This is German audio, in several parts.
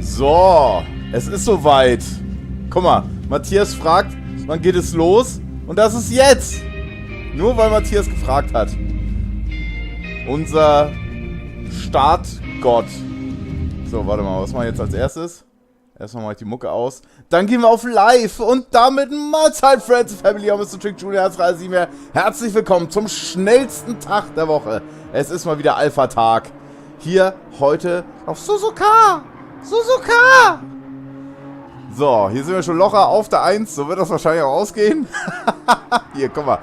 So, es ist soweit. Guck mal, Matthias fragt, wann geht es los? Und das ist jetzt. Nur weil Matthias gefragt hat. Unser Startgott. So, warte mal, was mache ich jetzt als erstes? Erstmal mache ich die Mucke aus. Dann gehen wir auf Live und damit Mahlzeit, Friends and Family, Mr. Trick Junior, herzlich willkommen zum schnellsten Tag der Woche. Es ist mal wieder Alpha-Tag. Hier heute auf Suzuka. Suzuka! So, hier sind wir schon locker auf der 1. So wird das wahrscheinlich auch ausgehen. Hier, guck mal.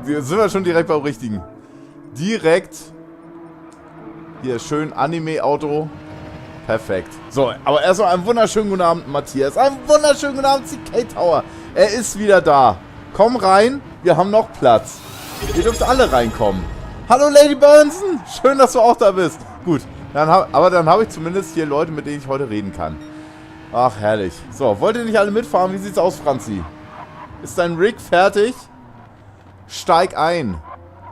Hier sind wir schon direkt beim Richtigen. Direkt. Hier, schön Anime-Auto. Perfekt. So, aber erstmal einen wunderschönen guten Abend, Matthias. Einen wunderschönen guten Abend, CK Tower. Er ist wieder da. Komm rein, wir haben noch Platz. Ihr dürft alle reinkommen. Hallo, Lady Burnson. Schön, dass du auch da bist. Gut, dann habe ich zumindest hier Leute, mit denen ich heute reden kann. Ach, herrlich. So, wollt ihr nicht alle mitfahren? Wie sieht's aus, Franzi? Ist dein Rig fertig? Steig ein.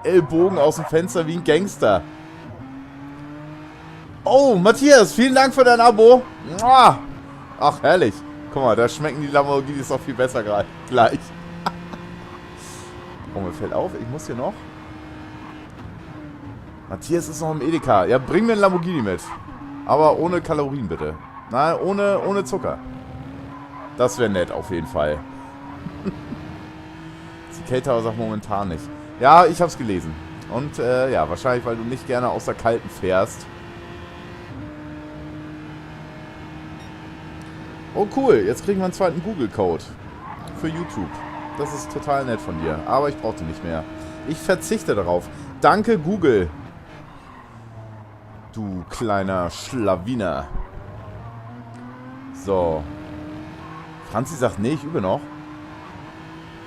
Ellbogen aus dem Fenster wie ein Gangster. Oh, Matthias, vielen Dank für dein Abo. Ach, herrlich. Guck mal, da schmecken die Lamborghinis doch viel besser gleich. Oh, mir fällt auf, ich muss hier noch. Matthias ist noch im Edeka. Ja, bring mir einen Lamborghini mit. Aber ohne Kalorien, bitte. Nein, ohne Zucker. Das wäre nett, auf jeden Fall. CK Tower sagt momentan nicht. Ja, ich hab's gelesen. Und, ja, wahrscheinlich, weil du nicht gerne aus der Kalten fährst. Oh cool, jetzt kriegen wir einen zweiten Google-Code für YouTube. Das ist total nett von dir, aber ich brauche den nicht mehr. Ich verzichte darauf. Danke Google. Du kleiner Schlawiner. So. Franzi sagt, nee, ich übe noch.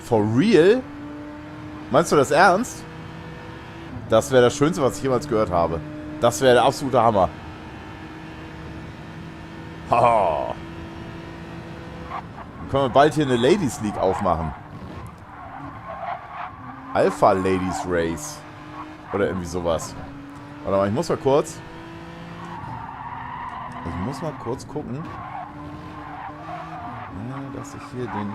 For real? Meinst du das ernst? Das wäre das Schönste, was ich jemals gehört habe. Das wäre der absolute Hammer. Haha. Können wir bald hier eine Ladies League aufmachen. Alpha Ladies Race. Oder irgendwie sowas. Warte mal, ich muss mal kurz. Gucken. Ja, dass ich hier die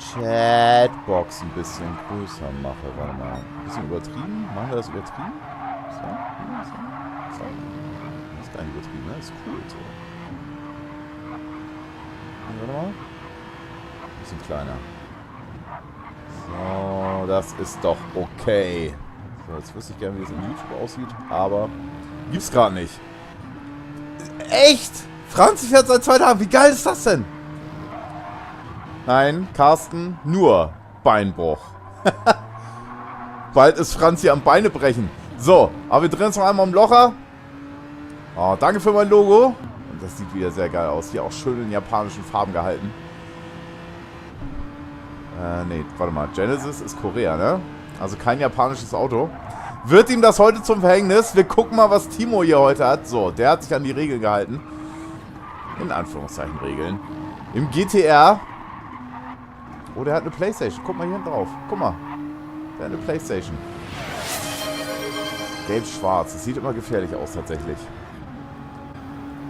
Chatbox ein bisschen größer mache. Warte mal. Ein bisschen übertrieben? Machen wir das übertrieben? So. Das ist gar nicht übertrieben, ne? Das ist cool so. Warte mal. Ein bisschen kleiner. So, das ist doch okay. So, jetzt wüsste ich gerne, wie es in YouTube aussieht, aber gibt's gerade nicht. Echt? Franzi fährt seit 2 Tagen. Wie geil ist das denn? Nein, Carsten, nur Beinbruch. Bald ist Franzi am Beine brechen. So, aber wir drehen uns noch einmal um Locher. Oh, danke für mein Logo. Und das sieht wieder sehr geil aus. Hier auch schön in japanischen Farben gehalten. Nee, warte mal. Genesis ist Korea, ne? Also kein japanisches Auto. Wird ihm das heute zum Verhängnis? Wir gucken mal, was Timo hier heute hat. So, der hat sich an die Regeln gehalten. In Anführungszeichen Regeln. Im GTR. Oh, der hat eine Playstation. Guck mal hier hinten drauf. Guck mal. Der hat eine Playstation. Gelb-schwarz. Das sieht immer gefährlich aus, tatsächlich.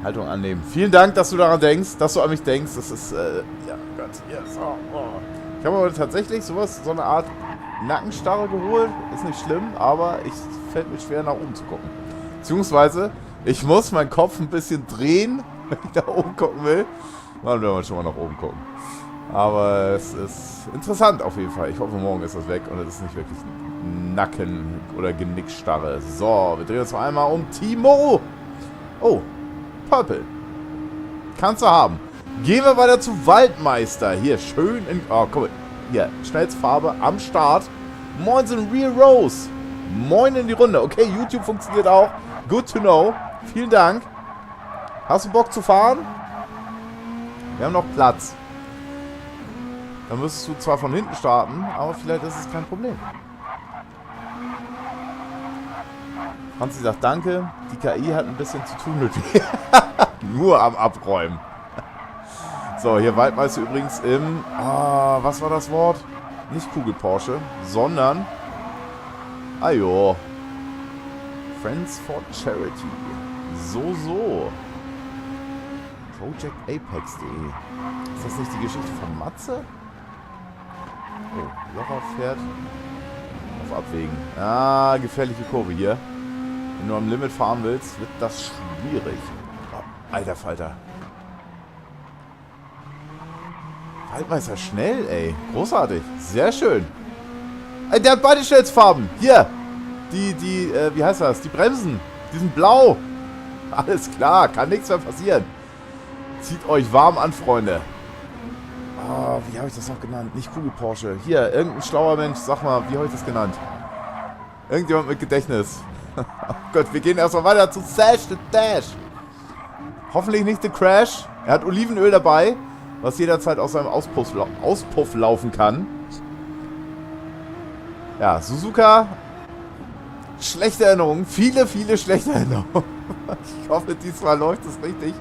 Haltung annehmen. Vielen Dank, dass du daran denkst, dass du an mich denkst. Das ist, ja, Gott, ja, so. Oh. Ich habe aber tatsächlich so eine Art Nackenstarre geholt. Ist nicht schlimm, aber fällt mir schwer, nach oben zu gucken. Beziehungsweise, ich muss meinen Kopf ein bisschen drehen, wenn ich nach oben gucken will. Dann werden wir schon mal nach oben gucken. Aber es ist interessant auf jeden Fall. Ich hoffe, morgen ist das weg und es ist nicht wirklich Nacken- oder Genickstarre. So, wir drehen uns noch einmal um Timo. Oh, Purple. Kannst du haben. Gehen wir weiter zu Waldmeister. Hier, schön in... Oh, guck mal. Hier, Schnellsfarbe am Start. Moin sind Real Rose. Moin in die Runde. Okay, YouTube funktioniert auch. Good to know. Vielen Dank. Hast du Bock zu fahren? Wir haben noch Platz. Dann müsstest du zwar von hinten starten, aber vielleicht ist es kein Problem. Franzi sagt danke. Die KI hat ein bisschen zu tun mit mir. Nur am Abräumen. So, hier Waldmeister übrigens im... was war das Wort? Nicht Kugel Porsche, sondern... Friends for Charity. So. ProjectApex.de. Ist das nicht die Geschichte von Matze? Oh, Laura fährt auf Abwägen. Ah, gefährliche Kurve hier. Wenn du am Limit fahren willst, wird das schwierig. Oh, alter Falter. Waldmeister schnell, ey. Großartig. Sehr schön. Ey, der hat beide Schnellsfarben. Hier. Wie heißt das? Die Bremsen. Die sind blau. Alles klar. Kann nichts mehr passieren. Zieht euch warm an, Freunde. Oh, wie habe ich das noch genannt? Nicht Kugel Porsche. Hier, irgendein schlauer Mensch. Sag mal, wie habe ich das genannt? Irgendjemand mit Gedächtnis. Oh Gott, wir gehen erstmal weiter zu Sash the Dash. Hoffentlich nicht The Crash. Er hat Olivenöl dabei, was jederzeit aus seinem Auspuff laufen kann. Ja, Suzuka. Schlechte Erinnerungen. Viele schlechte Erinnerungen. Ich hoffe, diesmal läuft es richtig.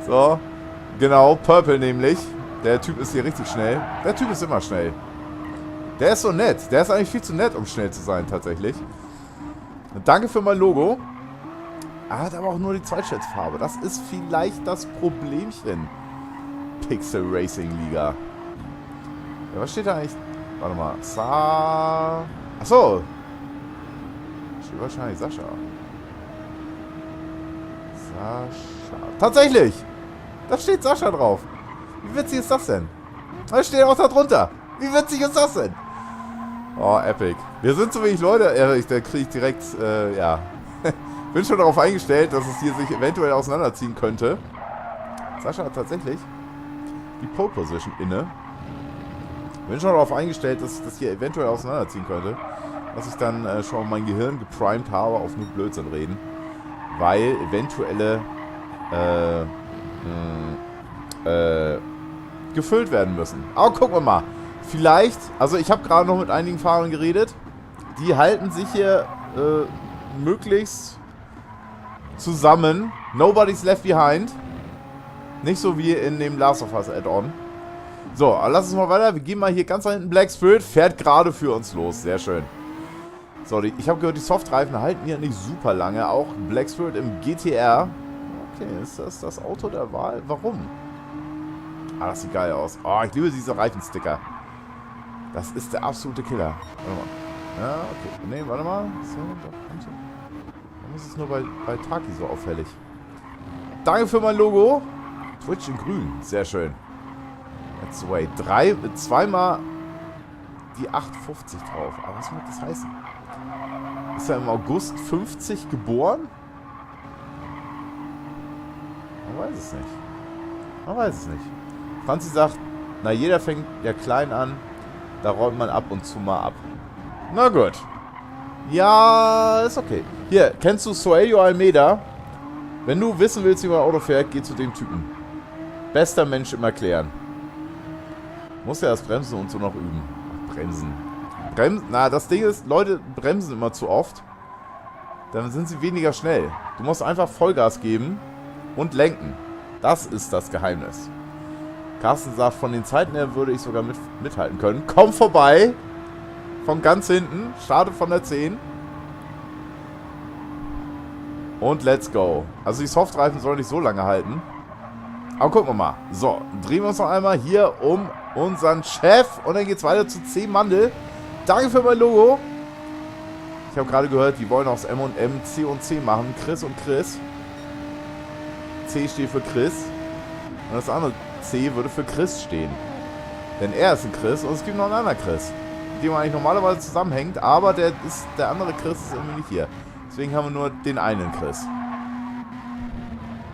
So. Genau, Purple nämlich. Der Typ ist hier richtig schnell. Der Typ ist immer schnell. Der ist so nett. Der ist eigentlich viel zu nett, um schnell zu sein, tatsächlich. Und danke für mein Logo. Er hat aber auch nur die Zweitschätzfarbe. Das ist vielleicht das Problemchen. Pixel Racing Liga. Ja, was steht da eigentlich? Warte mal. Achso. Steht wahrscheinlich Sascha. Tatsächlich! Da steht Sascha drauf. Wie witzig ist das denn? Da steht auch da drunter. Wie witzig ist das denn? Oh, epic. Wir sind so wenig Leute. Da kriege ich direkt, ja. Bin schon darauf eingestellt, dass es hier sich eventuell auseinanderziehen könnte. Sascha hat tatsächlich die Pole Position inne. Bin schon darauf eingestellt, dass das hier eventuell auseinanderziehen könnte. Dass ich dann schon mein Gehirn geprimed habe auf nur Blödsinn reden. Weil eventuelle gefüllt werden müssen. Aber gucken wir mal. Vielleicht, also ich habe gerade noch mit einigen Fahrern geredet. Die halten sich hier möglichst zusammen. Nobody's left behind. Nicht so wie in dem Last of Us Add-on. So, lass uns mal weiter. Wir gehen mal hier ganz nach hinten. Black Spirit fährt gerade für uns los. Sehr schön. So, ich habe gehört, die Softreifen halten hier nicht super lange. Auch Black Spirit im GTR. Okay, ist das das Auto der Wahl? Warum? Ah, das sieht geil aus. Oh, ich liebe diese Reifensticker. Das ist der absolute Killer. Warte mal. Ja, okay. Nee, warte mal. So, warum ist es nur bei Taki so auffällig? Danke für mein Logo. Twitch in grün. Sehr schön. That's the way. Zweimal die 850 drauf. Aber was wird das heißen? Ist er im August 50 geboren? Man weiß es nicht. Man weiß es nicht. Franzi sagt, na jeder fängt ja klein an, da räumt man ab und zu mal ab. Na gut. Ja, ist okay. Hier, kennst du Soelio Almeida? Wenn du wissen willst, wie man Auto fährt, geh zu dem Typen. Bester Mensch im Erklären. Muss ja das Bremsen und so noch üben. Ach, Bremsen. Na, das Ding ist, Leute bremsen immer zu oft. Dann sind sie weniger schnell. Du musst einfach Vollgas geben und lenken. Das ist das Geheimnis. Carsten sagt, von den Zeiten her würde ich sogar mithalten können. Komm vorbei. Von ganz hinten. Starte von der 10. Und let's go. Also die Softreifen sollen nicht so lange halten. Aber gucken wir mal. So, drehen wir uns noch einmal hier um unseren Chef. Und dann geht's weiter zu C. Mandel. Danke für mein Logo. Ich habe gerade gehört, die wollen aus M&M C und C machen. Chris und Chris. C steht für Chris. Und das andere C würde für Chris stehen. Denn er ist ein Chris und es gibt noch einen anderen Chris. Mit dem man eigentlich normalerweise zusammenhängt. Aber der andere Chris ist irgendwie nicht hier. Deswegen haben wir nur den einen Chris.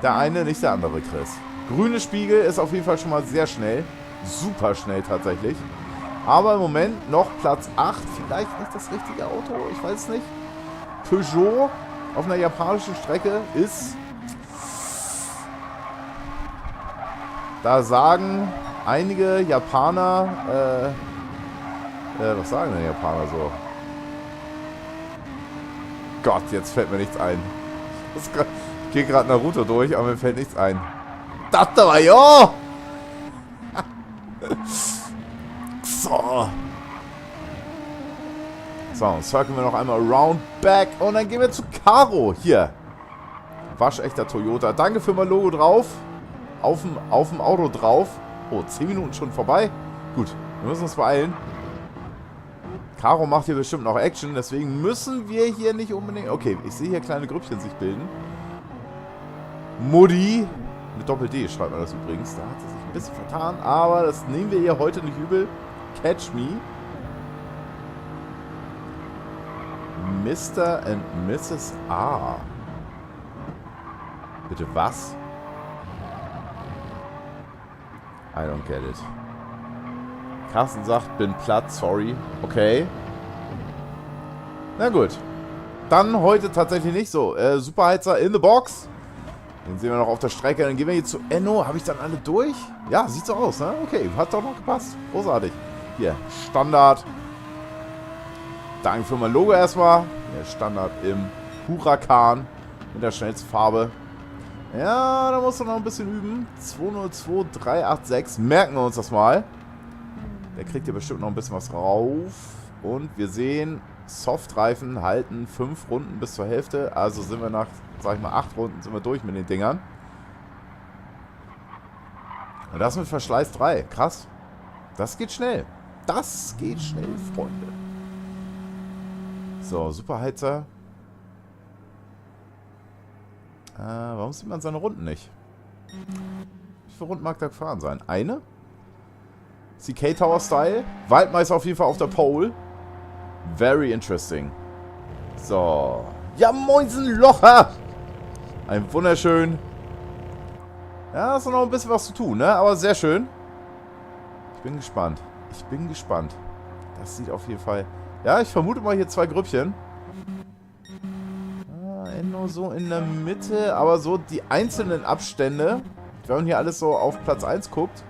Der eine, nicht der andere Chris. Grüne Spiegel ist auf jeden Fall schon mal sehr schnell. Super schnell tatsächlich. Aber im Moment noch Platz 8. Vielleicht nicht das richtige Auto, ich weiß es nicht. Peugeot auf einer japanischen Strecke ist... Da sagen einige Japaner... was sagen denn Japaner so? Gott, jetzt fällt mir nichts ein. Ich gehe gerade Naruto durch, aber mir fällt nichts ein. Das war ja! So. So, circlen wir noch einmal around, back und dann gehen wir zu Caro. Hier. Waschechter Toyota. Danke für mein Logo drauf. Auf dem Auto drauf. Oh, 10 Minuten schon vorbei. Gut, wir müssen uns beeilen. Caro macht hier bestimmt noch Action, deswegen müssen wir hier nicht unbedingt... Okay, ich sehe hier kleine Grüppchen sich bilden. Mutti. Mit Doppel-D schreibt man das übrigens. Da hat sie sich ein bisschen vertan, aber das nehmen wir ihr heute nicht übel. Catch me. Mr. and Mrs. A. Bitte was? I don't get it. Carsten sagt, bin platt, sorry. Okay. Na gut. Dann heute tatsächlich nicht so. Superheizer in the box. Den sehen wir noch auf der Strecke. Dann gehen wir hier zu Enno. Habe ich dann alle durch? Ja, sieht so aus, ne? Okay, hat doch noch gepasst. Großartig. Hier, Standard. Danke für mein Logo erstmal. Der Standard im Huracan mit der schnellsten Farbe. Ja, da musst du noch ein bisschen üben. 202386. Merken wir uns das mal. Der kriegt hier bestimmt noch ein bisschen was rauf. Und wir sehen, Softreifen halten 5 Runden bis zur Hälfte. Also sind wir nach, sag ich mal, 8 Runden sind wir durch mit den Dingern. Und das mit Verschleiß 3. Krass. Das geht schnell. Das geht schnell, Freunde. So, Superheizer. Warum sieht man seine Runden nicht? Wie viele Runden mag da gefahren sein? Eine? CK Tower Style. Waldmeister auf jeden Fall auf der Pole. Very interesting. So. Ja, moinsen Locher! Ein wunderschön. Ja, ist noch ein bisschen was zu tun, ne? Aber sehr schön. Ich bin gespannt. Ich bin gespannt. Das sieht auf jeden Fall... Ja, ich vermute mal hier 2 Grüppchen. Nur so in der Mitte, aber so die einzelnen Abstände, wenn man hier alles so auf Platz 1 guckt,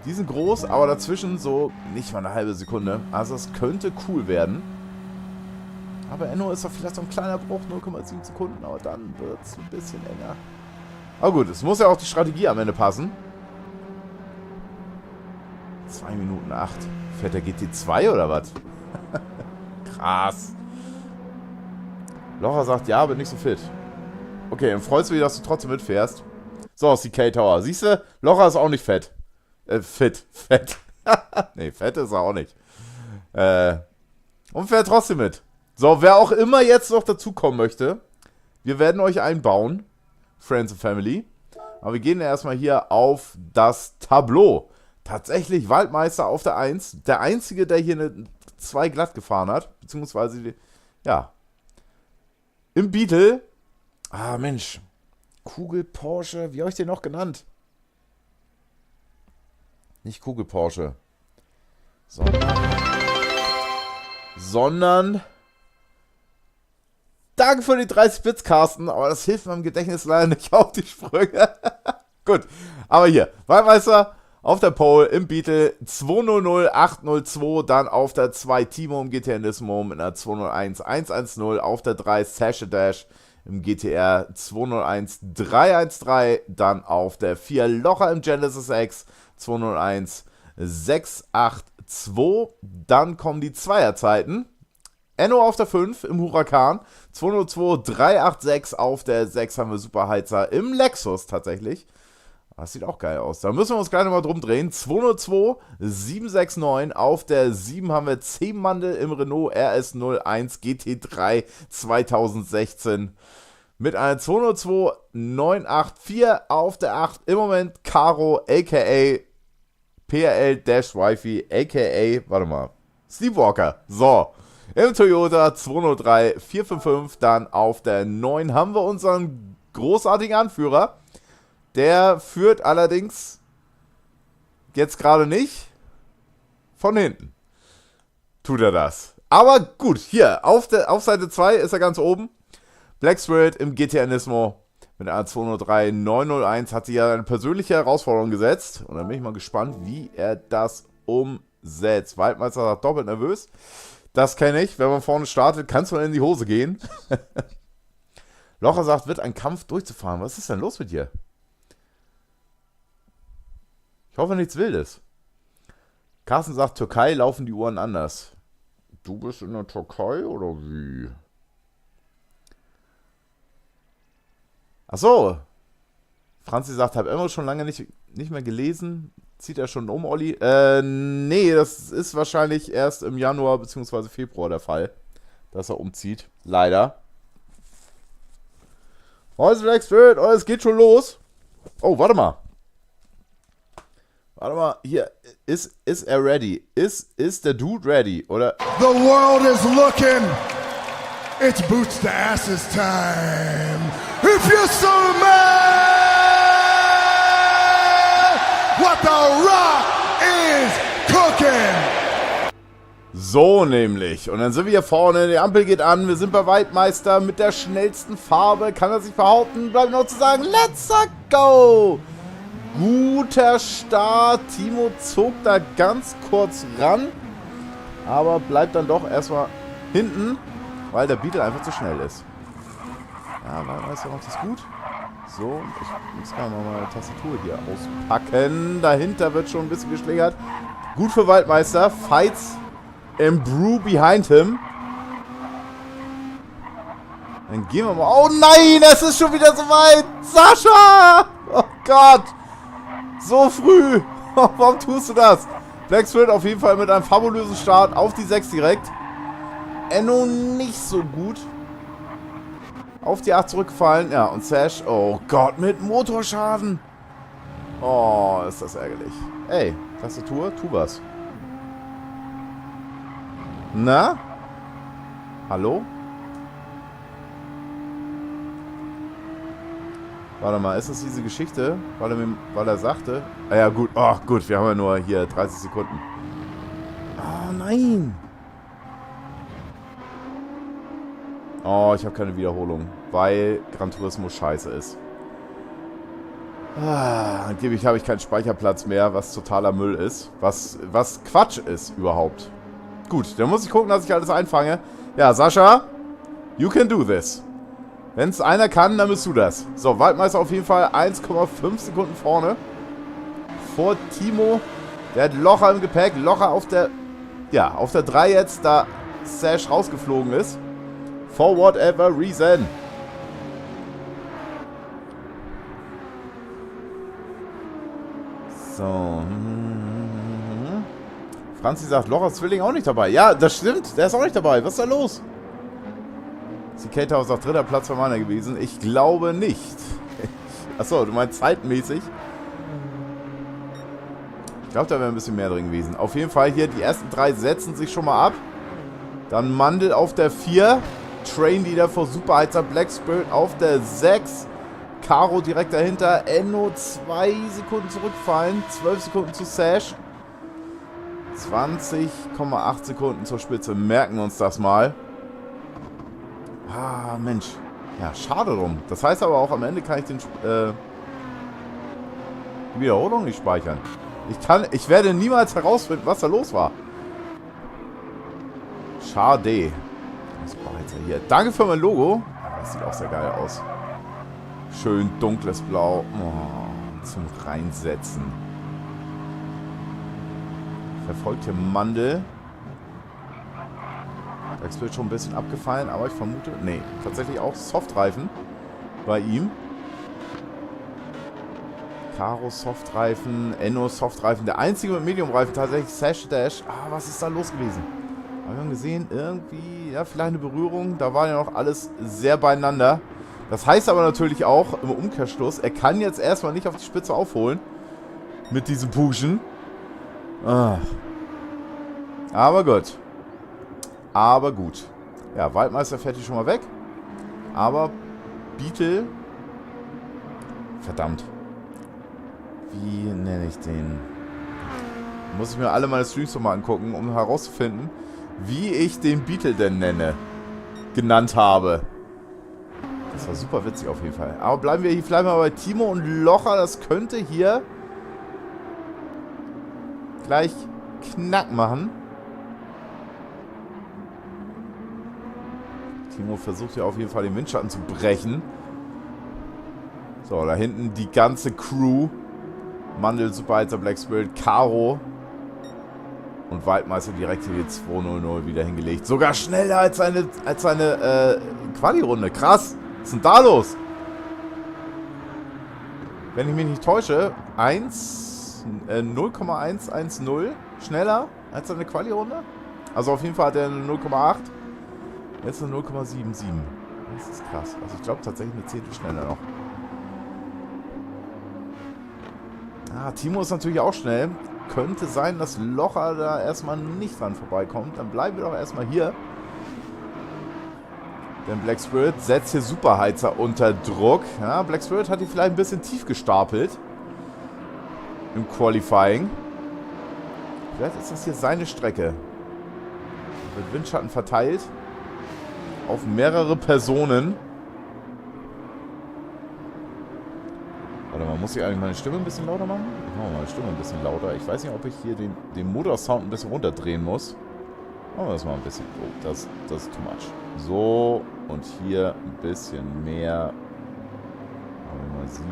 die sind groß, aber dazwischen so nicht mal eine halbe Sekunde. Also es könnte cool werden. Aber Enno ist doch vielleicht so ein kleiner Bruch, 0,7 Sekunden, aber dann wird es ein bisschen enger. Aber gut, es muss ja auch die Strategie am Ende passen. 2 Minuten 8. Fährt der GT2 oder was? Krass. Locher sagt, ja, bin nicht so fit. Okay, dann freust du dich, dass du trotzdem mitfährst. So, CK Tower. Siehst du, Locher ist auch nicht fett. Fett. Nee, fett ist er auch nicht. Und fährt trotzdem mit. So, wer auch immer jetzt noch dazukommen möchte, wir werden euch einbauen. Friends and Family. Aber wir gehen erstmal hier auf das Tableau. Tatsächlich Waldmeister auf der 1. Der Einzige, der hier eine 2 glatt gefahren hat. Beziehungsweise, ja... Im Beetle. Ah, Mensch. Kugel Porsche. Wie habe ich den noch genannt? Nicht Kugel Porsche. Sondern... Danke für die 30 Bits, Carsten. Aber das hilft meinem Gedächtnis leider nicht auf die Sprünge. Gut. Aber hier. Waldmeister auf der Pole im Beetle 200802. Dann auf der 2 Timo im GTR Nismo mit einer 201110. Auf der 3 Sasha Dash im GTR 201313. Dann auf der 4 Locher im Genesis X 201682. Dann kommen die Zweierzeiten. Enno auf der 5 im Huracan. 202386 auf der 6 haben wir Superheizer im Lexus tatsächlich. Das sieht auch geil aus. Da müssen wir uns gleich nochmal drum drehen. 202769 auf der 7 haben wir 10 Mandel im Renault RS01 GT3 2016. Mit einer 202984 auf der 8 im Moment Caro aka PRL-Wifi aka, warte mal, Sleepwalker. So, im Toyota 203455. Dann auf der 9 haben wir unseren großartigen Anführer. Der führt allerdings jetzt gerade nicht von hinten. Tut er das. Aber gut, hier auf Seite 2 ist er ganz oben. Black Spirit im GTR Nismo mit einer 203901 hat sich ja eine persönliche Herausforderung gesetzt. Und dann bin ich mal gespannt, wie er das umsetzt. Waldmeister sagt doppelt nervös. Das kenne ich. Wenn man vorne startet, kann es mal in die Hose gehen. Locher sagt, wird ein Kampf durchzufahren. Was ist denn los mit dir? Ich hoffe, nichts Wildes. Carsten sagt, Türkei laufen die Uhren anders. du bist in der Türkei oder wie? Achso. Franzi sagt, hab immer schon lange nicht mehr gelesen. Zieht er schon um, Olli? Nee, das ist wahrscheinlich erst im Januar bzw. Februar der Fall, dass er umzieht. Leider. Heute Black Spirit, oh, es geht schon los. Oh, warte mal. Warte mal, hier. Ist er ready? Ist der Dude ready? Oder? The world is looking. It's boots to asses time. If you're so mad, what the rock is cooking. So nämlich. Und dann sind wir hier vorne, die Ampel geht an, wir sind bei Waldmeister mit der schnellsten Farbe. Kann er sich behaupten? Bleibt noch zu sagen, let's go! Guter Start. Timo zog da ganz kurz ran, aber bleibt dann doch erstmal hinten, weil der Beetle einfach zu schnell ist. Ja, Waldmeister macht das gut. So, ich muss mal meine Tastatur hier auspacken. Dahinter wird schon ein bisschen geschlägert. Gut für Waldmeister. Fights im Brew behind him. Dann gehen wir mal. Oh nein, es ist schon wieder so weit. Sascha! Oh Gott. So früh. Warum tust du das? Black Spirit auf jeden Fall mit einem fabulösen Start auf die 6 direkt. Enno nicht so gut. Auf die 8 zurückgefallen. Ja, und Sash, oh Gott, mit Motorschaden. Oh, ist das ärgerlich. Ey, Tastatur, tu was. Na? Hallo? Warte mal, ist das diese Geschichte? Weil er sagte... Ah ja, gut. Oh, gut, wir haben ja nur hier 30 Sekunden. Oh, nein. Oh, ich habe keine Wiederholung, weil Gran Turismo scheiße ist. Angeblich habe ich keinen Speicherplatz mehr, was totaler Müll ist. Was Quatsch ist überhaupt. Gut, dann muss ich gucken, dass ich alles einfange. Ja, Sascha, you can do this. Wenn es einer kann, dann bist du das. So, Waldmeister auf jeden Fall 1,5 Sekunden vorne. Vor Timo. Der hat Locher im Gepäck. Locher auf der... Ja, auf der 3 jetzt, da Sash rausgeflogen ist. For whatever reason. So. Franzi sagt, Lochers Zwilling auch nicht dabei. Ja, das stimmt. Der ist auch nicht dabei. Was ist da los? CK Tower sagt, 3. Platz für meiner gewesen. Ich glaube nicht. Achso, du meinst zeitmäßig? Ich glaube, da wäre ein bisschen mehr drin gewesen. Auf jeden Fall hier, die ersten 3 setzen sich schon mal ab. Dann Mandel auf der 4. Train Leader vor Superheizer Black Spirit auf der 6. Caro direkt dahinter. Enno 2 Sekunden zurückfallen. 12 Sekunden zu Sash. 20,8 Sekunden zur Spitze. Merken wir uns das mal. Ah, Mensch. Ja, schade drum. Das heißt aber auch, am Ende kann ich die Wiederholung nicht speichern. Ich werde niemals herausfinden, was da los war. Schade. Hier. Danke für mein Logo. Das sieht auch sehr geil aus. Schön dunkles Blau. Oh, zum Reinsetzen. Verfolgt hier Mandel. Das wird schon ein bisschen abgefallen, aber ich vermute... Nee, tatsächlich auch Softreifen bei ihm. Caro Softreifen, Enno Softreifen. Der einzige mit Mediumreifen tatsächlich Sash Dash. Ah, was ist da los gewesen? Wir haben gesehen, irgendwie, ja, vielleicht eine Berührung. Da war ja noch alles sehr beieinander. Das heißt aber natürlich auch im Umkehrschluss, er kann jetzt erstmal nicht auf die Spitze aufholen. Mit diesem Pushen. Ah. Aber gut. Aber gut. Ja, Waldmeister fährt hier schon mal weg. Aber Beetle... Verdammt. Wie nenne ich den? Muss ich mir alle meine Streams nochmal angucken, um herauszufinden, wie ich den Beetle denn genannt habe. Das war super witzig auf jeden Fall. Aber bleiben wir bei Timo und Locher. Das könnte hier gleich Knack machen. Timo versucht hier auf jeden Fall den Windschatten zu brechen. So, da hinten die ganze Crew. Mandel, Superheizer, Black Spirit, Caro. Und Waldmeister direkt hier die 2:00 wieder hingelegt. Sogar schneller als seine Quali-Runde. Krass. Was ist denn da los? Wenn ich mich nicht täusche, 0,110 schneller als seine Quali-Runde. Also auf jeden Fall hat er eine 0,8. Jetzt eine 0,77. Das ist krass. Also ich glaube tatsächlich eine Zehntel schneller noch. Ah, Timo ist natürlich auch schnell. Könnte sein, dass Locher da erstmal nicht dran vorbeikommt. Dann bleiben wir doch erstmal hier. Denn Black Spirit setzt hier Superheizer unter Druck. Ja, Black Spirit hat hier vielleicht ein bisschen tief gestapelt. Im Qualifying. Vielleicht ist das hier seine Strecke. Wird Windschatten verteilt. Auf mehrere Personen. Warte mal, muss ich eigentlich meine Stimme ein bisschen lauter machen? Ich mache meine Stimme ein bisschen lauter. Ich weiß nicht, ob ich hier den Motorsound ein bisschen runterdrehen muss. Machen wir das mal ein bisschen. Oh, das ist too much. So, und hier ein bisschen mehr. Machen wir mal 7,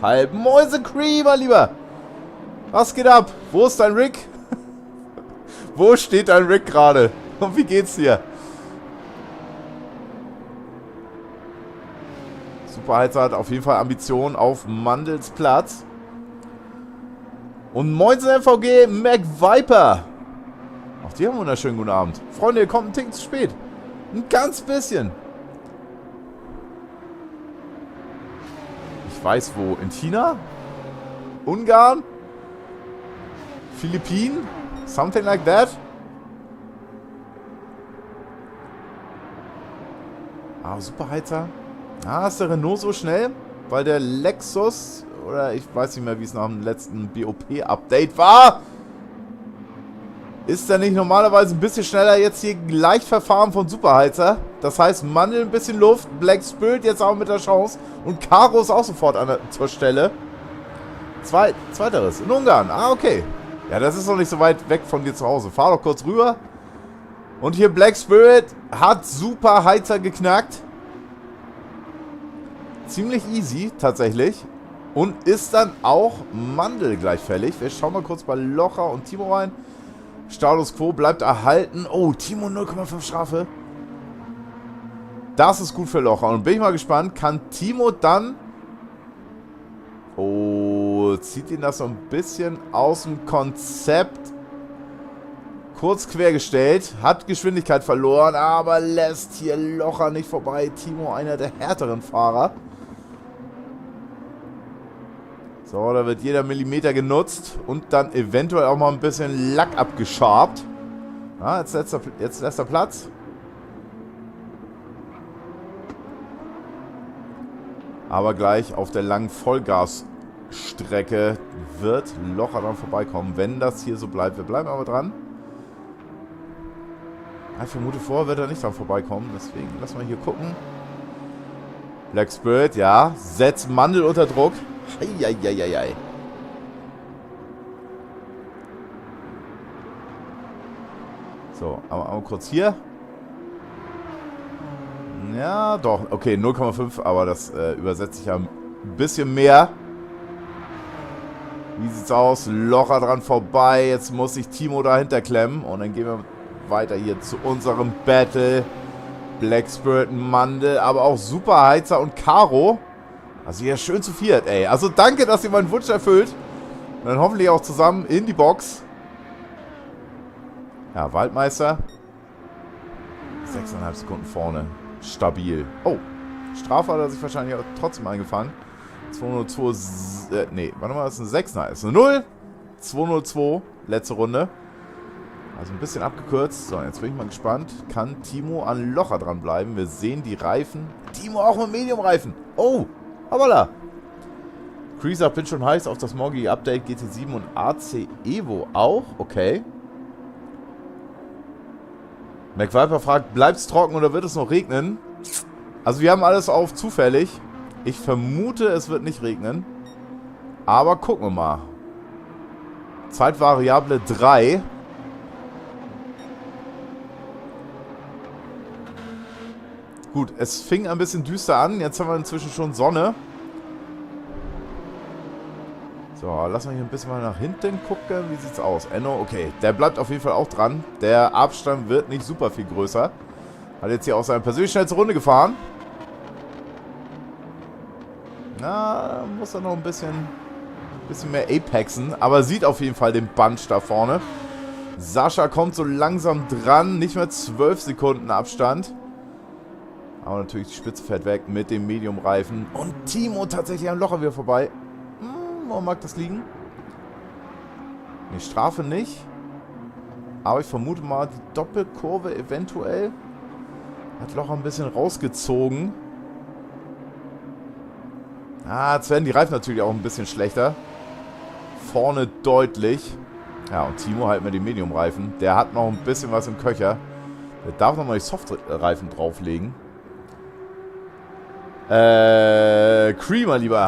6,5 Mäuse-Cream, mein Lieber. Was geht ab? Wo ist dein Rick? Wo steht dein Rick gerade? Und wie geht's dir? Superheizer hat auf jeden Fall Ambitionen auf Mandels Platz. Und Moinsen MVG McViper. Auch die haben einen wunderschönen guten Abend. Freunde, ihr kommt ein Ticken zu spät. Ein ganz bisschen. Ich weiß wo. In China? Ungarn? Philippinen? Something like that? Ah, Superheizer. Ah, ist der Renault so schnell? Weil der Lexus, oder ich weiß nicht mehr, wie es nach dem letzten BOP-Update war. Ist der nicht normalerweise ein bisschen schneller jetzt hier leicht verfahren von Superheizer? Das heißt, Mandel ein bisschen Luft, Black Spirit jetzt auch mit der Chance und Karo ist auch sofort zur Stelle. Zweiteres, in Ungarn. Ah, okay. Ja, das ist noch nicht so weit weg von dir zu Hause. Fahr doch kurz rüber. Und hier Black Spirit hat Superheizer geknackt. Ziemlich easy, tatsächlich. Und ist dann auch Mandel gleich fällig. Wir schauen mal kurz bei Locher und Timo rein. Status Quo bleibt erhalten. Oh, Timo 0,5 Strafe. Das ist gut für Locher. Und bin ich mal gespannt, kann Timo dann... Oh, zieht ihn das so ein bisschen aus dem Konzept. Kurz quergestellt. Hat Geschwindigkeit verloren, aber lässt hier Locher nicht vorbei. Timo, einer der härteren Fahrer. So, da wird jeder Millimeter genutzt und dann eventuell auch mal ein bisschen Lack abgeschabt. Ja, jetzt letzter Platz. Aber gleich auf der langen Vollgasstrecke wird Locher dran vorbeikommen, wenn das hier so bleibt. Wir bleiben aber dran. Ich vermute vorher wird er nicht dran vorbeikommen, deswegen lassen wir hier gucken. Black Spirit, ja, setzt Mandel unter Druck. Eieieiei. So, aber kurz hier. Ja, doch. Okay, 0,5, aber das übersetzt sich ja ein bisschen mehr. Wie sieht's aus? Locher dran vorbei. Jetzt muss sich Timo dahinter klemmen. Und dann gehen wir weiter hier zu unserem Battle. Black Spirit, Mandel, aber auch Superheizer und Karo. Also hier schön zu viert, ey. Also danke, dass ihr meinen Wunsch erfüllt. Und dann hoffentlich auch zusammen in die Box. Ja, Waldmeister. 6,5 Sekunden vorne. Stabil. Oh, Strafe hat er sich wahrscheinlich auch trotzdem eingefangen. 202, nee, warte mal, das ist eine 6, nein, das ist eine 0. 202, letzte Runde. Also ein bisschen abgekürzt. So, jetzt bin ich mal gespannt. Kann Timo an Locher dranbleiben? Wir sehen die Reifen. Timo auch mit Medium-Reifen. Oh, hoppala. Creaser bin schon heiß auf das morgige Update GT7 und AC Evo auch. Okay. McViper fragt, bleibt's trocken oder wird es noch regnen? Also wir haben alles auf zufällig. Ich vermute, es wird nicht regnen. Aber gucken wir mal. Zeitvariable 3. Gut, es fing ein bisschen düster an. Jetzt haben wir inzwischen schon Sonne. So, lass mal hier ein bisschen mal nach hinten gucken. Wie sieht's aus? Enno, okay. Der bleibt auf jeden Fall auch dran. Der Abstand wird nicht super viel größer. Hat jetzt hier auch seine persönlich schnellste Runde gefahren. Na, muss er noch ein bisschen mehr Apexen. Aber sieht auf jeden Fall den Bunch da vorne. Sascha kommt so langsam dran. Nicht mehr 12 Sekunden Abstand. Aber natürlich die Spitze fährt weg mit dem Medium-Reifen. Und Timo tatsächlich am Locher wieder vorbei. Wo mag das liegen? Ne, Strafe nicht. Aber ich vermute mal, die Doppelkurve eventuell hat Locher ein bisschen rausgezogen. Jetzt werden die Reifen natürlich auch ein bisschen schlechter. Vorne deutlich. Ja, und Timo halt mit dem Medium-Reifen. Der hat noch ein bisschen was im Köcher. Der darf nochmal die Soft-Reifen drauflegen. Cree, mein Lieber,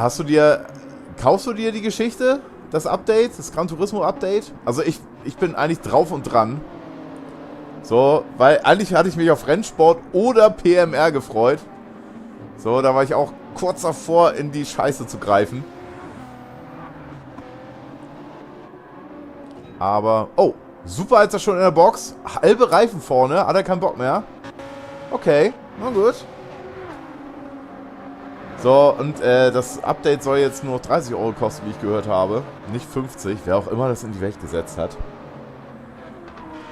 kaufst du dir die Geschichte? Das Update? Das Gran Turismo Update? Also ich bin eigentlich drauf und dran. So, weil eigentlich hatte ich mich auf Rennsport oder PMR gefreut. So, da war ich auch kurz davor, in die Scheiße zu greifen. Aber, oh, super ist er schon in der Box. Halbe Reifen vorne, hat er keinen Bock mehr. Okay, na gut. So, und das Update soll jetzt nur 30 Euro kosten, wie ich gehört habe. Nicht 50, wer auch immer das in die Welt gesetzt hat.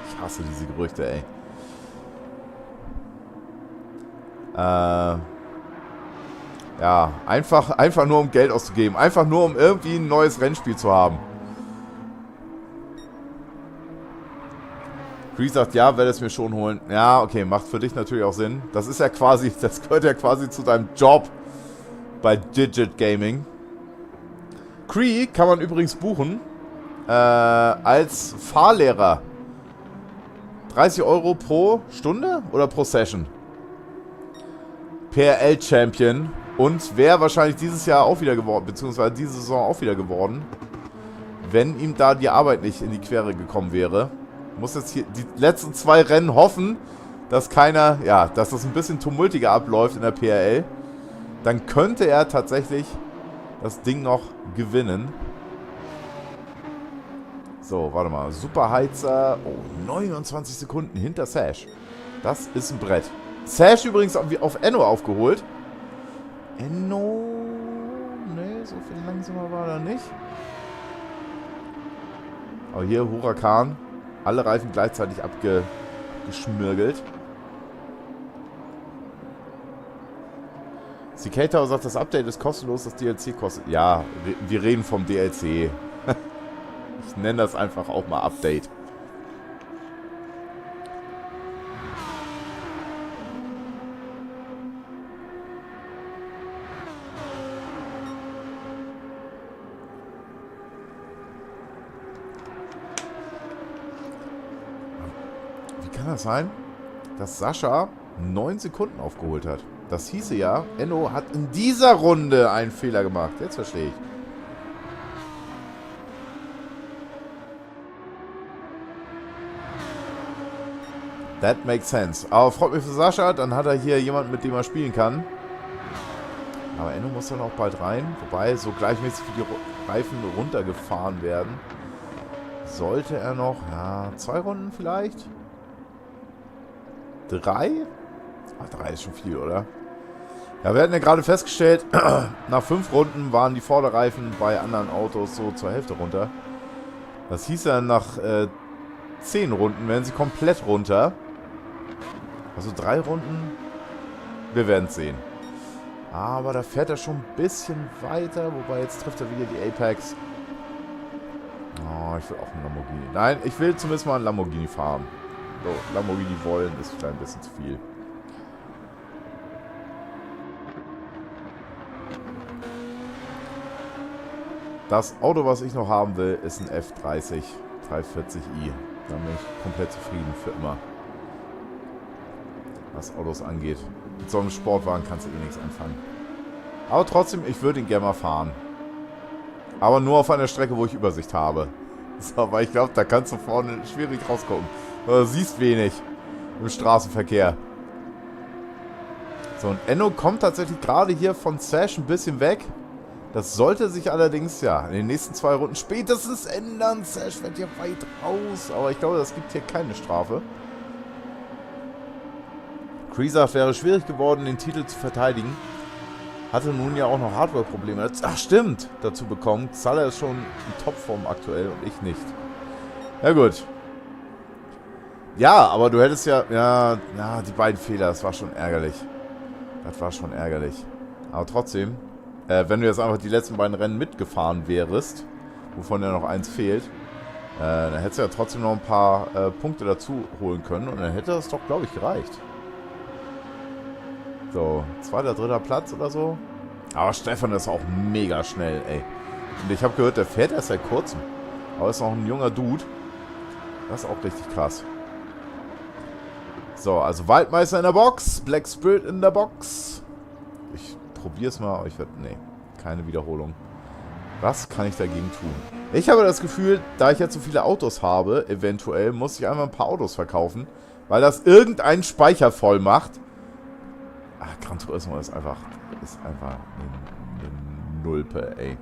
Ich hasse diese Gerüchte, ey. Ja, einfach nur um Geld auszugeben. Einfach nur um irgendwie ein neues Rennspiel zu haben. Cree sagt, ja, werde es mir schon holen. Ja, okay, macht für dich natürlich auch Sinn. Das ist ja quasi, das gehört ja quasi zu deinem Job bei Digit Gaming. Cree kann man übrigens buchen als Fahrlehrer. 30 Euro pro Stunde oder pro Session? PRL-Champion. Und wäre wahrscheinlich dieses Jahr auch wieder geworden, beziehungsweise diese Saison auch wieder geworden, wenn ihm da die Arbeit nicht in die Quere gekommen wäre. Muss jetzt hier die letzten 2 Rennen hoffen, dass dass das ein bisschen tumultiger abläuft in der PRL. Dann könnte er tatsächlich das Ding noch gewinnen. So, warte mal. Superheizer. Oh, 29 Sekunden hinter Sash. Das ist ein Brett. Sash übrigens auf Enno aufgeholt. Enno... Ne, so viel langsamer war er nicht. Aber hier Huracan. Alle Reifen gleichzeitig abgeschmirgelt. Cicatao sagt, das Update ist kostenlos, das DLC kostet... Ja, wir reden vom DLC. Ich nenne das einfach auch mal Update. Wie kann das sein, dass Sascha 9 Sekunden aufgeholt hat? Das hieße ja, Enno hat in dieser Runde einen Fehler gemacht. Jetzt verstehe ich. That makes sense. Aber freut mich für Sascha, dann hat er hier jemanden, mit dem er spielen kann. Aber Enno muss dann auch bald rein. Wobei so gleichmäßig für die Reifen runtergefahren werden. Sollte er noch, 2 Runden vielleicht? 3? Ach, 3 ist schon viel, oder? Ja, wir hatten ja gerade festgestellt, nach 5 Runden waren die Vorderreifen bei anderen Autos so zur Hälfte runter. Das hieß ja, nach 10 Runden wären sie komplett runter. Also 3 Runden, wir werden es sehen. Aber da fährt er schon ein bisschen weiter, wobei jetzt trifft er wieder die Apex. Oh, ich will auch einen Lamborghini. Nein, ich will zumindest mal einen Lamborghini fahren. So, Lamborghini wollen ist vielleicht ein bisschen zu viel. Das Auto, was ich noch haben will, ist ein F30 340i. Da bin ich komplett zufrieden für immer. Was Autos angeht. Mit so einem Sportwagen kannst du eh nichts anfangen. Aber trotzdem, ich würde ihn gerne mal fahren. Aber nur auf einer Strecke, wo ich Übersicht habe. So, weil ich glaube, da kannst du vorne schwierig rausgucken. Du siehst wenig im Straßenverkehr. So, und Enno kommt tatsächlich gerade hier von Sash ein bisschen weg. Das sollte sich allerdings, ja, in den nächsten 2 Runden spätestens ändern. Sash wird hier weit raus, aber ich glaube, das gibt hier keine Strafe. Kreesacht wäre schwierig geworden, den Titel zu verteidigen. Hatte nun ja auch noch Hardware-Probleme. Ach, stimmt, dazu bekommen. Xaller ist schon in Topform aktuell und ich nicht. Ja, gut. Ja, aber du hättest ja, die beiden Fehler, das war schon ärgerlich. Das war schon ärgerlich. Aber trotzdem, wenn du jetzt einfach die letzten beiden Rennen mitgefahren wärst, wovon ja noch eins fehlt, dann hättest du ja trotzdem noch ein paar Punkte dazu holen können und dann hätte das doch, glaube ich, gereicht. So, 2., 3. Platz oder so. Aber Stefan ist auch mega schnell, ey. Und ich habe gehört, der fährt erst seit kurzem. Aber ist noch ein junger Dude. Das ist auch richtig krass. So, also Waldmeister in der Box. Black Spirit in der Box. Ich probier's mal, aber ich werde... Nee, keine Wiederholung. Was kann ich dagegen tun? Ich habe das Gefühl, da ich jetzt so viele Autos habe, eventuell muss ich einfach ein paar Autos verkaufen. Weil das irgendeinen Speicher voll macht. Ach, Gran Turismo ist einfach eine Nulpe, ey.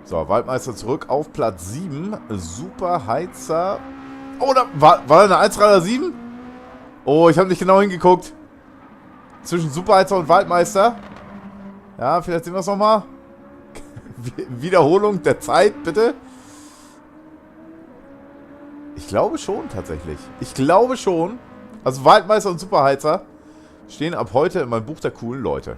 So, Waldmeister zurück auf Platz 7. Superheizer. Oh, da war da eine 1,7? Oh, ich habe nicht genau hingeguckt. Zwischen Superheizer und Waldmeister. Ja, vielleicht sehen wir es nochmal. Wiederholung der Zeit, bitte. Ich glaube schon, tatsächlich. Ich glaube schon. Also Waldmeister und Superheizer stehen ab heute in meinem Buch der coolen Leute.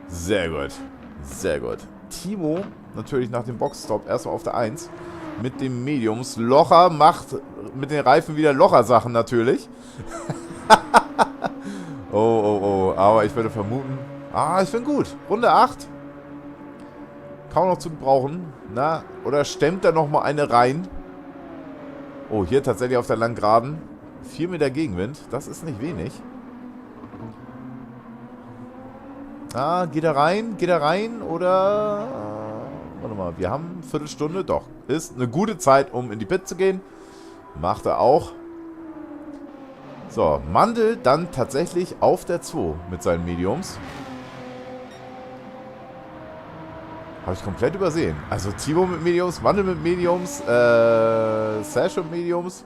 Sehr gut. Sehr gut. Timo, natürlich nach dem Boxstop, erstmal auf der 1. Mit den Mediums. Locher macht mit den Reifen wieder Locher-Sachen natürlich. Oh. Aber ich würde vermuten... ich bin gut. Runde 8. Kaum noch zu gebrauchen. Na, oder stemmt da nochmal eine rein? Oh, hier tatsächlich auf der Langgeraden. 4 Meter Gegenwind. Das ist nicht wenig. Geht er rein? Geht er rein? Oder... warte mal, wir haben eine Viertelstunde. Doch, ist eine gute Zeit, um in die Pit zu gehen. Macht er auch. So, Mandel dann tatsächlich auf der 2 mit seinen Mediums. Habe ich komplett übersehen. Also Timo mit Mediums, Mandel mit Mediums, Sash mit Mediums.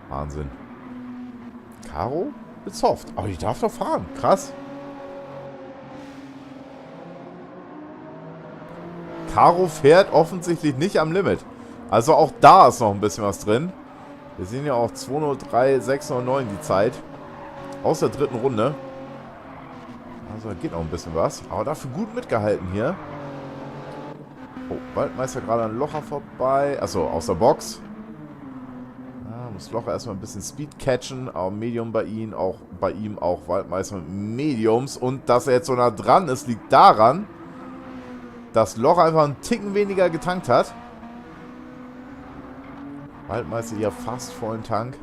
Wahnsinn. Caro mit Soft. Aber ich darf doch fahren. Krass. Caro fährt offensichtlich nicht am Limit. Also auch da ist noch ein bisschen was drin. Wir sehen ja auch 203, 609 die Zeit. Aus der 3. Runde. Also da geht noch ein bisschen was. Aber dafür gut mitgehalten hier. Oh, Waldmeister gerade an Locher vorbei. Achso, aus der Box. Muss Locher erstmal ein bisschen Speed catchen. Aber Medium bei ihm auch Waldmeister mit Mediums. Und dass er jetzt so nah dran ist, liegt daran, dass Locher einfach einen Ticken weniger getankt hat. Waldmeister hier fast vollen Tank.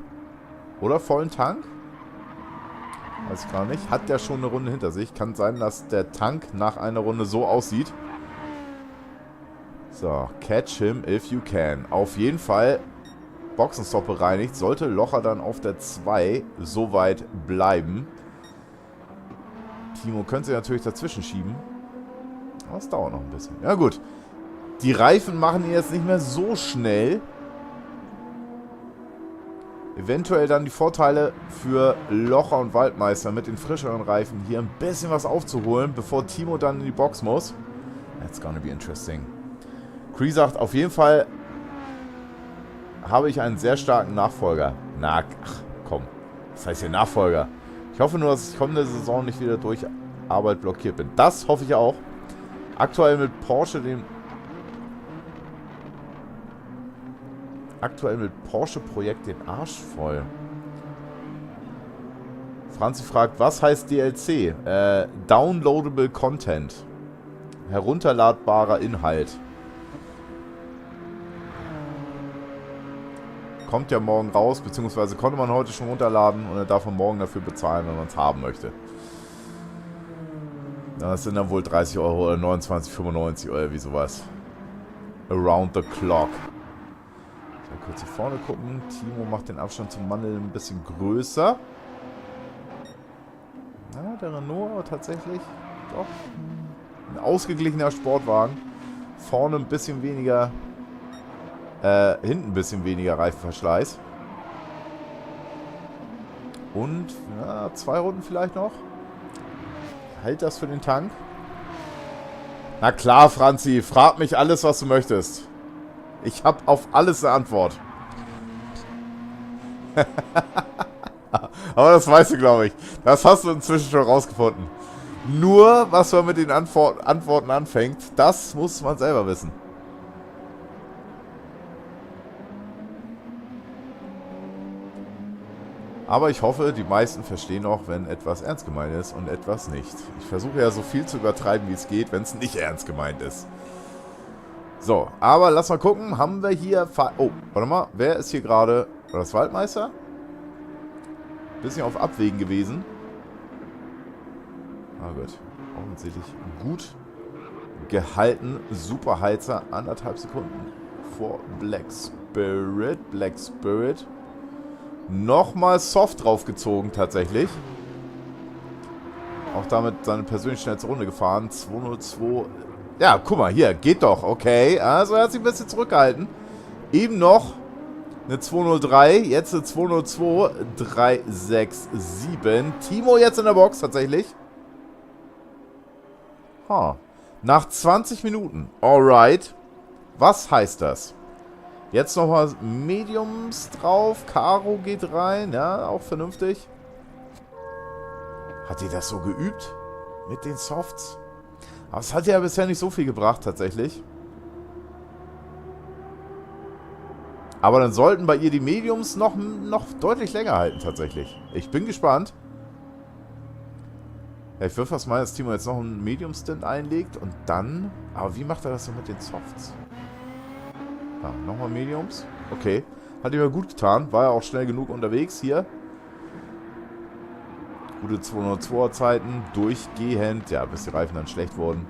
Oder vollen Tank? Weiß ich gar nicht. Hat der schon eine Runde hinter sich. Kann sein, dass der Tank nach einer Runde so aussieht. So, catch him if you can. Auf jeden Fall Boxenstopp bereinigt. Sollte Locher dann auf der 2 so weit bleiben. Timo könnte sich natürlich dazwischen schieben. Aber es dauert noch ein bisschen. Ja gut. Die Reifen machen ihn jetzt nicht mehr so schnell. Eventuell dann die Vorteile für Locher und Waldmeister mit den frischeren Reifen hier ein bisschen was aufzuholen, bevor Timo dann in die Box muss. That's gonna be interesting. Cree sagt, auf jeden Fall habe ich einen sehr starken Nachfolger. Na, ach, komm. Was heißt hier Nachfolger? Ich hoffe nur, dass ich kommende Saison nicht wieder durch Arbeit blockiert bin. Das hoffe ich auch. Aktuell mit Porsche Projekt den Arsch voll. Franzi fragt, was heißt DLC? Downloadable Content. Herunterladbarer Inhalt. Kommt ja morgen raus, beziehungsweise konnte man heute schon runterladen und er darf man morgen dafür bezahlen, wenn man es haben möchte. Das sind dann wohl 30 Euro oder 29,95 oder wie sowas. Around the clock. Mal kurz hier vorne gucken. Timo macht den Abstand zum Mandel ein bisschen größer. Ja, der Renault aber tatsächlich doch ein ausgeglichener Sportwagen. Vorne ein bisschen weniger, hinten ein bisschen weniger Reifenverschleiß. Und, ja, 2 Runden vielleicht noch. Hält das für den Tank? Na klar, Franzi, frag mich alles, was du möchtest. Ich habe auf alles eine Antwort. Aber das weißt du, glaube ich. Das hast du inzwischen schon rausgefunden. Nur, was man mit den Antworten anfängt, das muss man selber wissen. Aber ich hoffe, die meisten verstehen auch, wenn etwas ernst gemeint ist und etwas nicht. Ich versuche ja so viel zu übertreiben, wie es geht, wenn es nicht ernst gemeint ist. So, aber lass mal gucken. Haben wir hier... Oh, warte mal. Wer ist hier gerade... War das Waldmeister? Bisschen auf Abwägen gewesen. Ah gut. Offensichtlich gut gehalten. Superheizer. 1,5 Sekunden vor Black Spirit. Black Spirit. Nochmal soft draufgezogen tatsächlich. Auch damit seine persönlich schnellste Runde gefahren. 2:02. Ja, guck mal, hier, geht doch. Okay, also er hat sich ein bisschen zurückgehalten. Eben noch eine 2:03, jetzt eine 2:02. 3:67. Timo jetzt in der Box tatsächlich. Nach 20 Minuten. Alright. Was heißt das? Jetzt nochmal Mediums drauf. Karo geht rein. Ja, auch vernünftig. Hat die das so geübt? Mit den Softs? Aber es hat ja bisher nicht so viel gebracht, tatsächlich. Aber dann sollten bei ihr die Mediums noch deutlich länger halten, tatsächlich. Ich bin gespannt. Ja, ich würde fast meinen, dass Timo jetzt noch einen Medium-Stint einlegt und dann... Aber wie macht er das denn mit den Softs? Ah, nochmal Mediums. Okay. Hat ihm ja gut getan. War ja auch schnell genug unterwegs hier. Gute 202er Zeiten. Durchgehend. Ja, bis die Reifen dann schlecht wurden.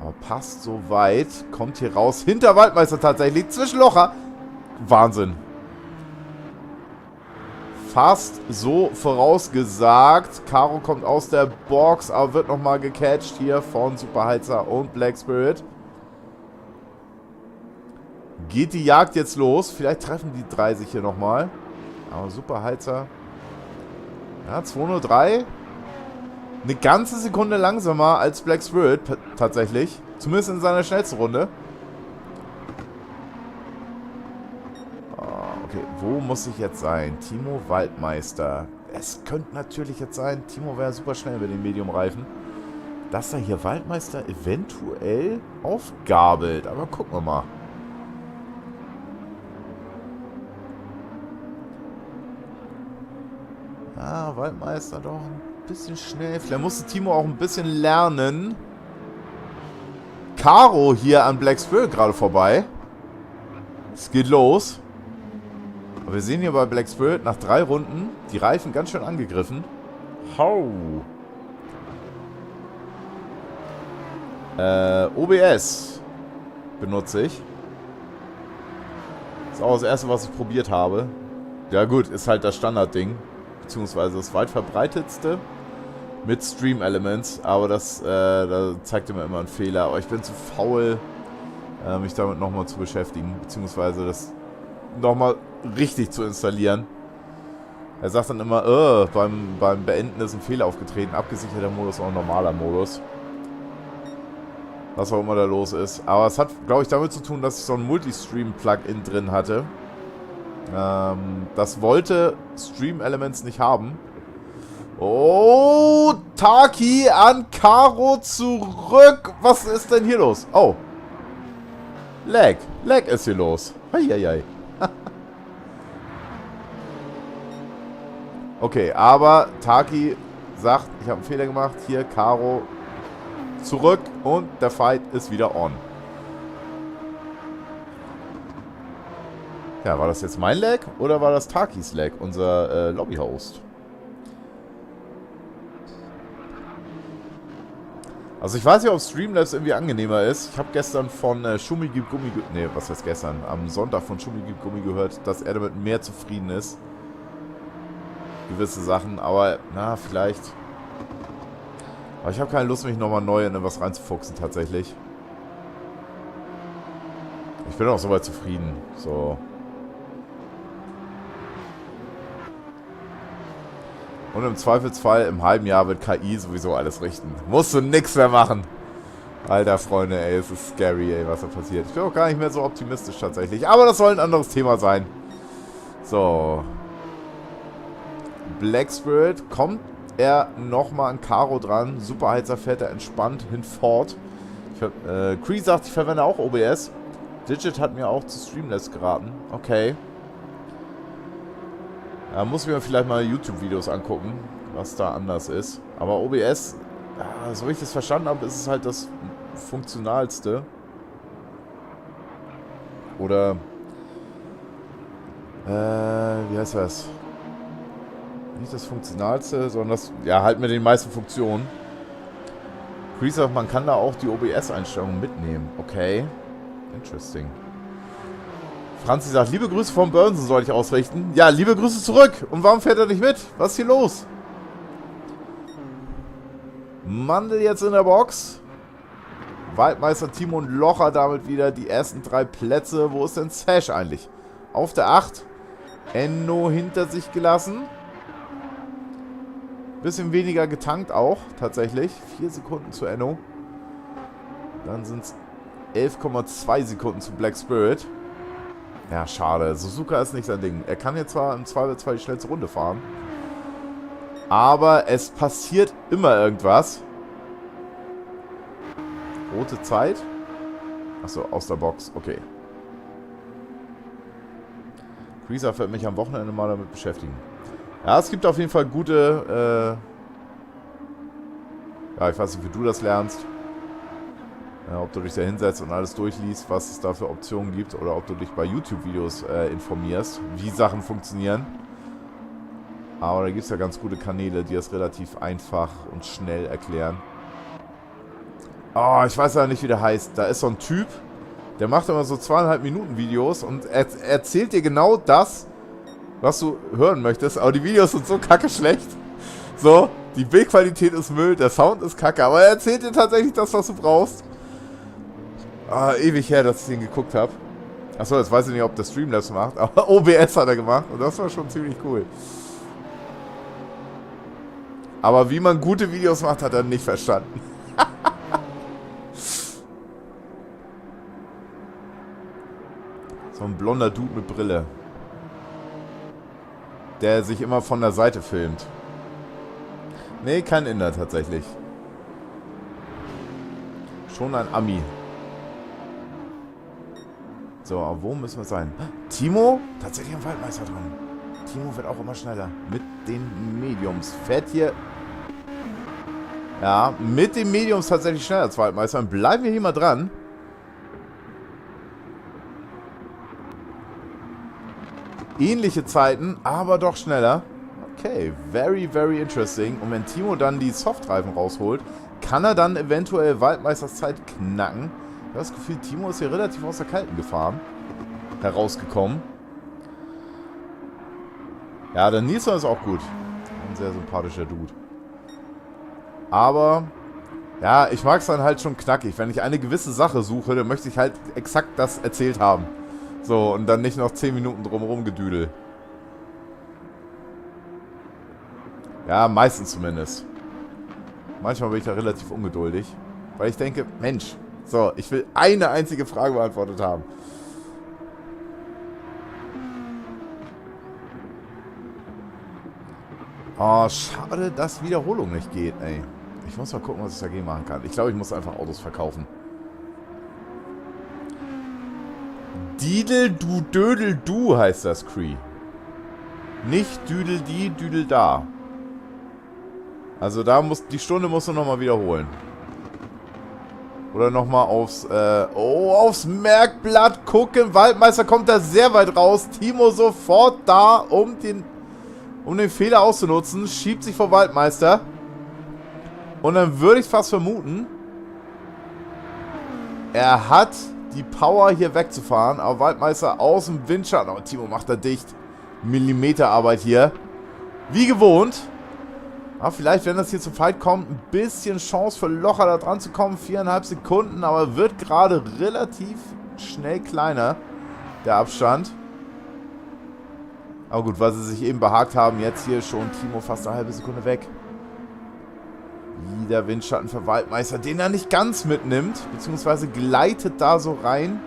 Aber passt soweit. Kommt hier raus. Hinter Waldmeister tatsächlich. Zwischenlocher. Wahnsinn. Fast so vorausgesagt. Karo kommt aus der Box, aber wird nochmal gecatcht hier von Superheizer und Black Spirit. Geht die Jagd jetzt los. Vielleicht treffen die 3 sich hier nochmal. Aber Superheizer. Ja, 2:03. Eine ganze Sekunde langsamer als Black Spirit tatsächlich. Zumindest in seiner schnellsten Runde. Okay, wo muss ich jetzt sein? Timo Waldmeister. Es könnte natürlich jetzt sein, Timo wäre super schnell mit den Medium-Reifen. Dass er hier Waldmeister eventuell aufgabelt. Aber gucken wir mal. Ah, Waldmeister doch ein bisschen schnell. Vielleicht musste Timo auch ein bisschen lernen. Karo hier an Black Spirit gerade vorbei. Es geht los. Aber wir sehen hier bei Black Spirit nach 3 Runden die Reifen ganz schön angegriffen. Hau. OBS benutze ich. Das ist auch das erste, was ich probiert habe. Ja gut, ist halt das Standardding. Beziehungsweise das weit verbreitetste mit Stream Elements. Aber das da zeigt mir immer einen Fehler. Aber ich bin zu faul, mich damit nochmal zu beschäftigen. Beziehungsweise das nochmal richtig zu installieren. Er sagt dann immer, beim Beenden ist ein Fehler aufgetreten. Abgesicherter Modus oder normaler Modus. Was auch immer da los ist. Aber es hat, glaube ich, damit zu tun, dass ich so ein Multistream-Plugin drin hatte. Das wollte Stream Elements nicht haben. Oh, Taki an Karo zurück. Was ist denn hier los? Oh. Lag. Lag ist hier los. Eieiei. Okay, aber Taki sagt, ich habe einen Fehler gemacht. Hier, Karo zurück und der Fight ist wieder on. Ja, war das jetzt mein Lag oder war das Takis Lag, unser Lobby-Host? Also ich weiß nicht, ob Streamlabs irgendwie angenehmer ist. Ich habe gestern von Schumi gibt Gummi... Ne, was heißt gestern? Am Sonntag von Schumi gibt Gummi gehört, dass er damit mehr zufrieden ist. Gewisse Sachen, aber na, vielleicht... Aber ich habe keine Lust, mich nochmal neu in was reinzufuchsen, tatsächlich. Ich bin auch soweit zufrieden. So. Und im Zweifelsfall, im halben Jahr wird KI sowieso alles richten. Musst du nix mehr machen. Alter, Freunde, ey, es ist scary, ey, was da passiert. Ich bin auch gar nicht mehr so optimistisch tatsächlich. Aber das soll ein anderes Thema sein. So. Black Spirit, kommt er nochmal an Karo dran. Superheizer fährt er entspannt hinfort. Cree sagt, ich verwende auch OBS. Digit hat mir auch zu Streamlabs geraten. Okay. Da muss ich mir vielleicht mal YouTube-Videos angucken, was da anders ist. Aber OBS, so wie ich das verstanden habe, ist es halt das funktionalste. Oder, wie heißt das? Nicht das funktionalste, sondern das, ja, halt mit den meisten Funktionen. Chris sagt, man kann da auch die OBS-Einstellungen mitnehmen. Okay. Interesting. Franzi sagt, liebe Grüße vom Burnson soll ich ausrichten. Ja, liebe Grüße zurück. Und warum fährt er nicht mit? Was ist hier los? Mandel jetzt in der Box. Waldmeister Timo und Locher damit wieder die ersten 3 Plätze. Wo ist denn Sash eigentlich? Auf der 8. Enno hinter sich gelassen. Bisschen weniger getankt auch, tatsächlich. 4 Sekunden zu Enno. Dann sind es 11,2 Sekunden zu Black Spirit. Ja, schade. Suzuka ist nicht sein Ding. Er kann jetzt zwar im Zweifelsfall die schnellste Runde fahren. Aber es passiert immer irgendwas. Rote Zeit. Achso, aus der Box. Okay. Creaser wird mich am Wochenende mal damit beschäftigen. Ja, es gibt auf jeden Fall gute... ja, ich weiß nicht, wie du das lernst. Ob du dich da hinsetzt und alles durchliest, was es da für Optionen gibt. Oder ob du dich bei YouTube-Videos informierst, wie Sachen funktionieren. Aber da gibt es ja ganz gute Kanäle, die das relativ einfach und schnell erklären. Oh, ich weiß ja nicht, wie der heißt. Da ist so ein Typ, der macht immer so 2,5 Minuten Videos und er erzählt dir genau das, was du hören möchtest. Aber die Videos sind so kacke schlecht. So, die Bildqualität ist Müll, der Sound ist kacke. Aber er erzählt dir tatsächlich das, was du brauchst. Ah, ewig her, dass ich den geguckt habe. Achso, jetzt weiß ich nicht, ob der Streamlabs macht, aber OBS hat er gemacht und das war schon ziemlich cool. Aber wie man gute Videos macht, hat er nicht verstanden. So ein blonder Dude mit Brille. Der sich immer von der Seite filmt. Nee, kein Inder tatsächlich. Schon ein Ami. So, aber wo müssen wir sein? Timo? Tatsächlich am Waldmeister dran. Timo wird auch immer schneller. Mit den Mediums. Fährt hier... Ja, mit den Mediums tatsächlich schneller als Waldmeister. Dann bleiben wir hier mal dran. Ähnliche Zeiten, aber doch schneller. Okay, very, very interesting. Und wenn Timo dann die Softreifen rausholt, kann er dann eventuell Waldmeisters Zeit knacken. Ich habe das Gefühl, Timo ist hier relativ aus der Kalten gefahren. Herausgekommen. Ja, der Nilsson ist auch gut. Ein sehr sympathischer Dude. Aber, ja, ich mag es dann halt schon knackig. Wenn ich eine gewisse Sache suche, dann möchte ich halt exakt das erzählt haben. So, und dann nicht noch 10 Minuten drumherum gedüdel. Ja, meistens zumindest. Manchmal bin ich da relativ ungeduldig. Weil ich denke, Mensch, so, ich will eine einzige Frage beantwortet haben. Oh, schade, dass Wiederholung nicht geht, ey. Ich muss mal gucken, was ich dagegen machen kann. Ich glaube, ich muss einfach Autos verkaufen. Didel du Dödel du heißt das, Cree. Nicht Düdel die, Düdel da. Also da muss die Stunde musst du nochmal wiederholen. Oder nochmal aufs Merkblatt gucken. Waldmeister kommt da sehr weit raus. Timo sofort da, um den Fehler auszunutzen. Schiebt sich vor Waldmeister. Und dann würde ich fast vermuten, Er hat die Power, hier wegzufahren. Aber Waldmeister aus dem Windschatten. Aber Timo macht da dicht. Millimeterarbeit hier. Wie gewohnt. Aber vielleicht, wenn das hier zum Fight kommt, ein bisschen Chance für Locher da dran zu kommen. 4,5 Sekunden. Aber wird gerade relativ schnell kleiner, der Abstand. Aber gut, weil sie sich eben behagt haben, jetzt hier schon Timo fast eine halbe Sekunde weg. Wieder Windschatten für Waldmeister, den er nicht ganz mitnimmt, beziehungsweise gleitet da so rein.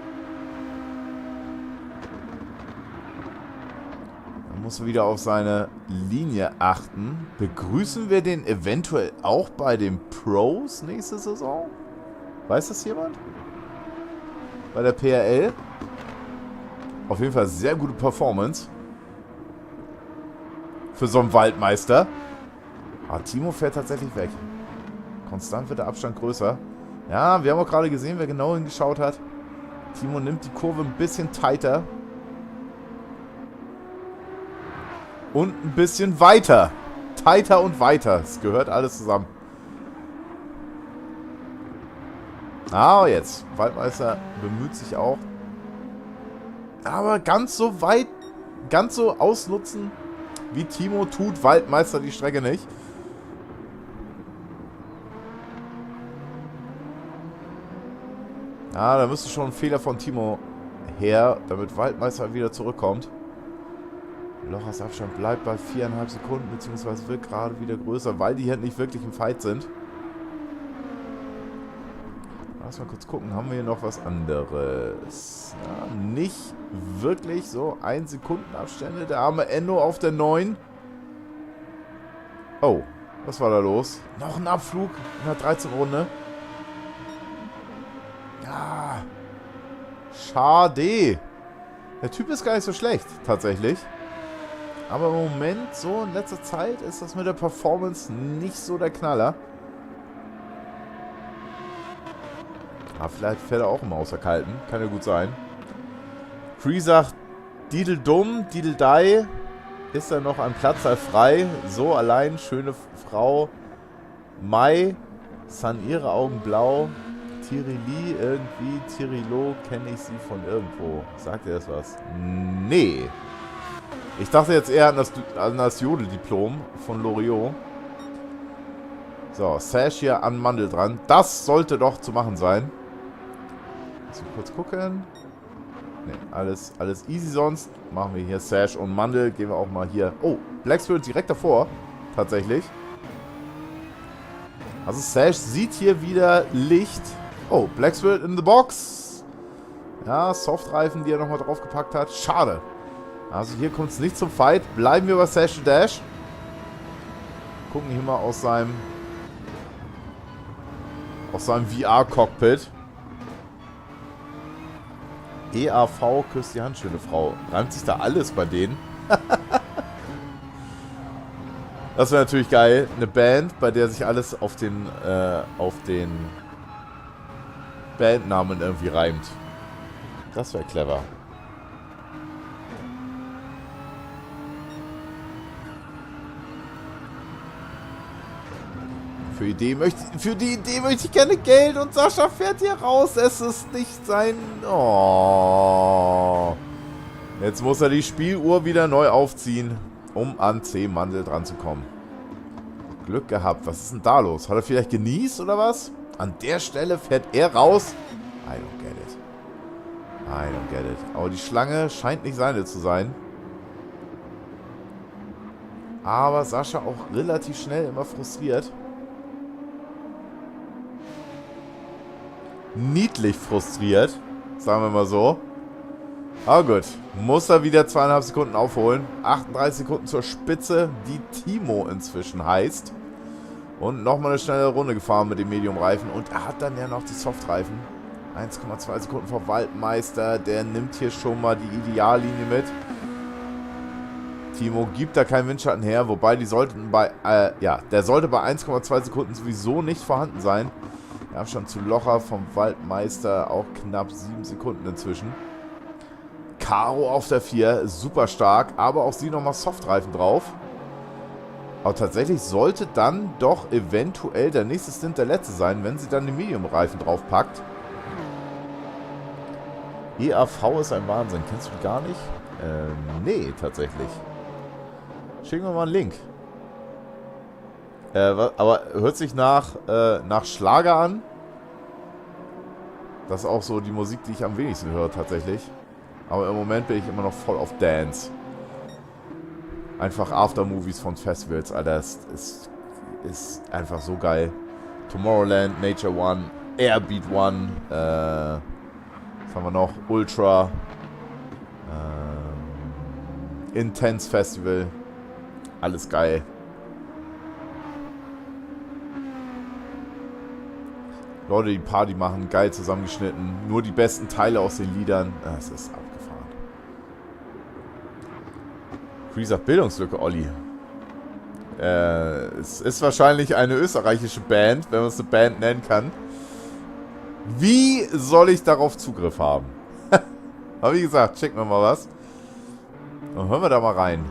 Da muss er wieder auf seine Linie achten. Begrüßen wir den eventuell auch bei den Pros nächste Saison? Weiß das jemand? Bei der PRL? Auf jeden Fall sehr gute Performance. Für so einen Waldmeister. Ah, Timo fährt tatsächlich weg. Konstant wird der Abstand größer. Ja, wir haben auch gerade gesehen, wer genau hingeschaut hat. Timo nimmt die Kurve ein bisschen tighter. Und ein bisschen weiter. Tighter und weiter. Es gehört alles zusammen. Ah, jetzt. Waldmeister bemüht sich auch. Aber ganz so weit, ganz so ausnutzen, wie Timo tut Waldmeister die Strecke nicht. Ja, da müsste schon ein Fehler von Timo her, damit Waldmeister wieder zurückkommt. Lochers Abstand bleibt bei 4,5 Sekunden, beziehungsweise wird gerade wieder größer, weil die hier nicht wirklich im Fight sind. Lass mal kurz gucken, haben wir hier noch was anderes? Ja, nicht wirklich so 1 Sekunden Abstände. Der arme Endo auf der 9. Oh, was war da los? Noch ein Abflug in der 13. Runde. Ja, schade. Der Typ ist gar nicht so schlecht, tatsächlich. Aber im Moment, so in letzter Zeit, ist das mit der Performance nicht so der Knaller. Aber vielleicht fährt er auch immer außer Kalten. Kann ja gut sein. Cree sagt, Didel dumm, Didel die. Ist da noch ein Platz frei? So allein, schöne Frau. Mai, san ihre Augen blau. Tirili irgendwie, Tirilo, kenne ich sie von irgendwo. Sagt ihr das was? Nee. Ich dachte jetzt eher an das Jodeldiplom von Loriot. So, Sash hier an Mandel dran. Das sollte doch zu machen sein. Lass mich kurz gucken. Ne, alles easy sonst. Machen wir hier Sash und Mandel. Gehen wir auch mal hier. Oh, Black Spirit direkt davor. Tatsächlich. Also Sash sieht hier wieder Licht. Oh, Black Spirit in the Box. Ja, Softreifen, die er nochmal draufgepackt hat. Schade. Also hier kommt es nicht zum Fight. Bleiben wir bei Sash Dash. Gucken hier mal aus seinem VR-Cockpit. EAV küsst die Hand, schöne Frau. Reimt sich da alles bei denen? Das wäre natürlich geil. Eine Band, bei der sich alles auf den Bandnamen irgendwie reimt. Das wäre clever. Für die Idee möchte ich gerne Geld und Sascha fährt hier raus. Es ist nicht sein... Oh. Jetzt muss er die Spieluhr wieder neu aufziehen, um an C-Mandel dran zu kommen. Glück gehabt. Was ist denn da los? Hat er vielleicht genießt oder was? An der Stelle fährt er raus. I don't get it. I don't get it. Aber die Schlange scheint nicht seine zu sein. Aber Sascha auch relativ schnell immer frustriert. Niedlich frustriert, sagen wir mal so. Aber gut, muss er wieder 2,5 Sekunden aufholen. 38 Sekunden zur Spitze, die Timo inzwischen heißt. Und nochmal eine schnelle Runde gefahren mit dem Medium-Reifen. Und er hat dann ja noch die Soft-Reifen. 1,2 Sekunden vor Waldmeister. Der nimmt hier schon mal die Ideallinie mit. Timo gibt da keinen Windschatten her. Wobei die sollten der sollte bei 1,2 Sekunden sowieso nicht vorhanden sein. Der Abstand zu Locher vom Waldmeister auch knapp 7 Sekunden inzwischen. Caro auf der 4, super stark, aber auch sie nochmal Softreifen drauf. Aber tatsächlich sollte dann doch eventuell der nächste Stint der letzte sein, wenn sie dann den Medium-Reifen drauf packt. EAV ist ein Wahnsinn. Kennst du die gar nicht? Nee, tatsächlich. Schicken wir mal einen Link. Aber hört sich nach Schlager an. Das ist auch so die Musik, die ich am wenigsten höre, tatsächlich. Aber im Moment bin ich immer noch voll auf Dance. Einfach Aftermovies von Festivals, Alter. Das ist einfach so geil. Tomorrowland, Nature One, Airbeat One, was haben wir noch? Ultra, Intense Festival. Alles geil. Leute, die Party machen, geil zusammengeschnitten. Nur die besten Teile aus den Liedern. Das ist abgefahren. Wie sagt Bildungslücke, Olli. Es ist wahrscheinlich eine österreichische Band, wenn man es eine Band nennen kann. Wie soll ich darauf Zugriff haben? Aber wie gesagt, checken wir mal was. Dann hören wir da mal rein.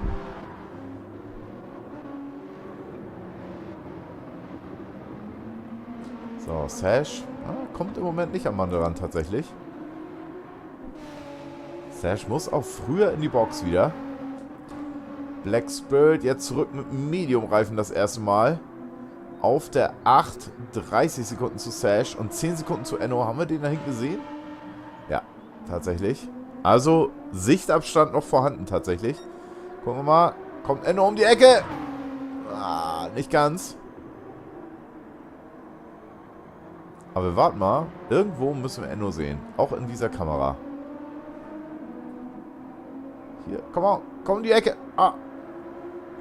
So, Sash. Kommt im Moment nicht am Mandel ran, tatsächlich. Sash muss auch früher in die Box wieder. Black Spirit jetzt zurück mit Medium-Reifen das erste Mal. Auf der 8, 30 Sekunden zu Sash und 10 Sekunden zu Enno. Haben wir den da hinten gesehen? Ja, tatsächlich. Also Sichtabstand noch vorhanden, tatsächlich. Gucken wir mal. Kommt Enno um die Ecke. Nicht ganz. Aber wir warten mal. Irgendwo müssen wir Enno sehen. Auch in dieser Kamera. Hier, komm um die Ecke.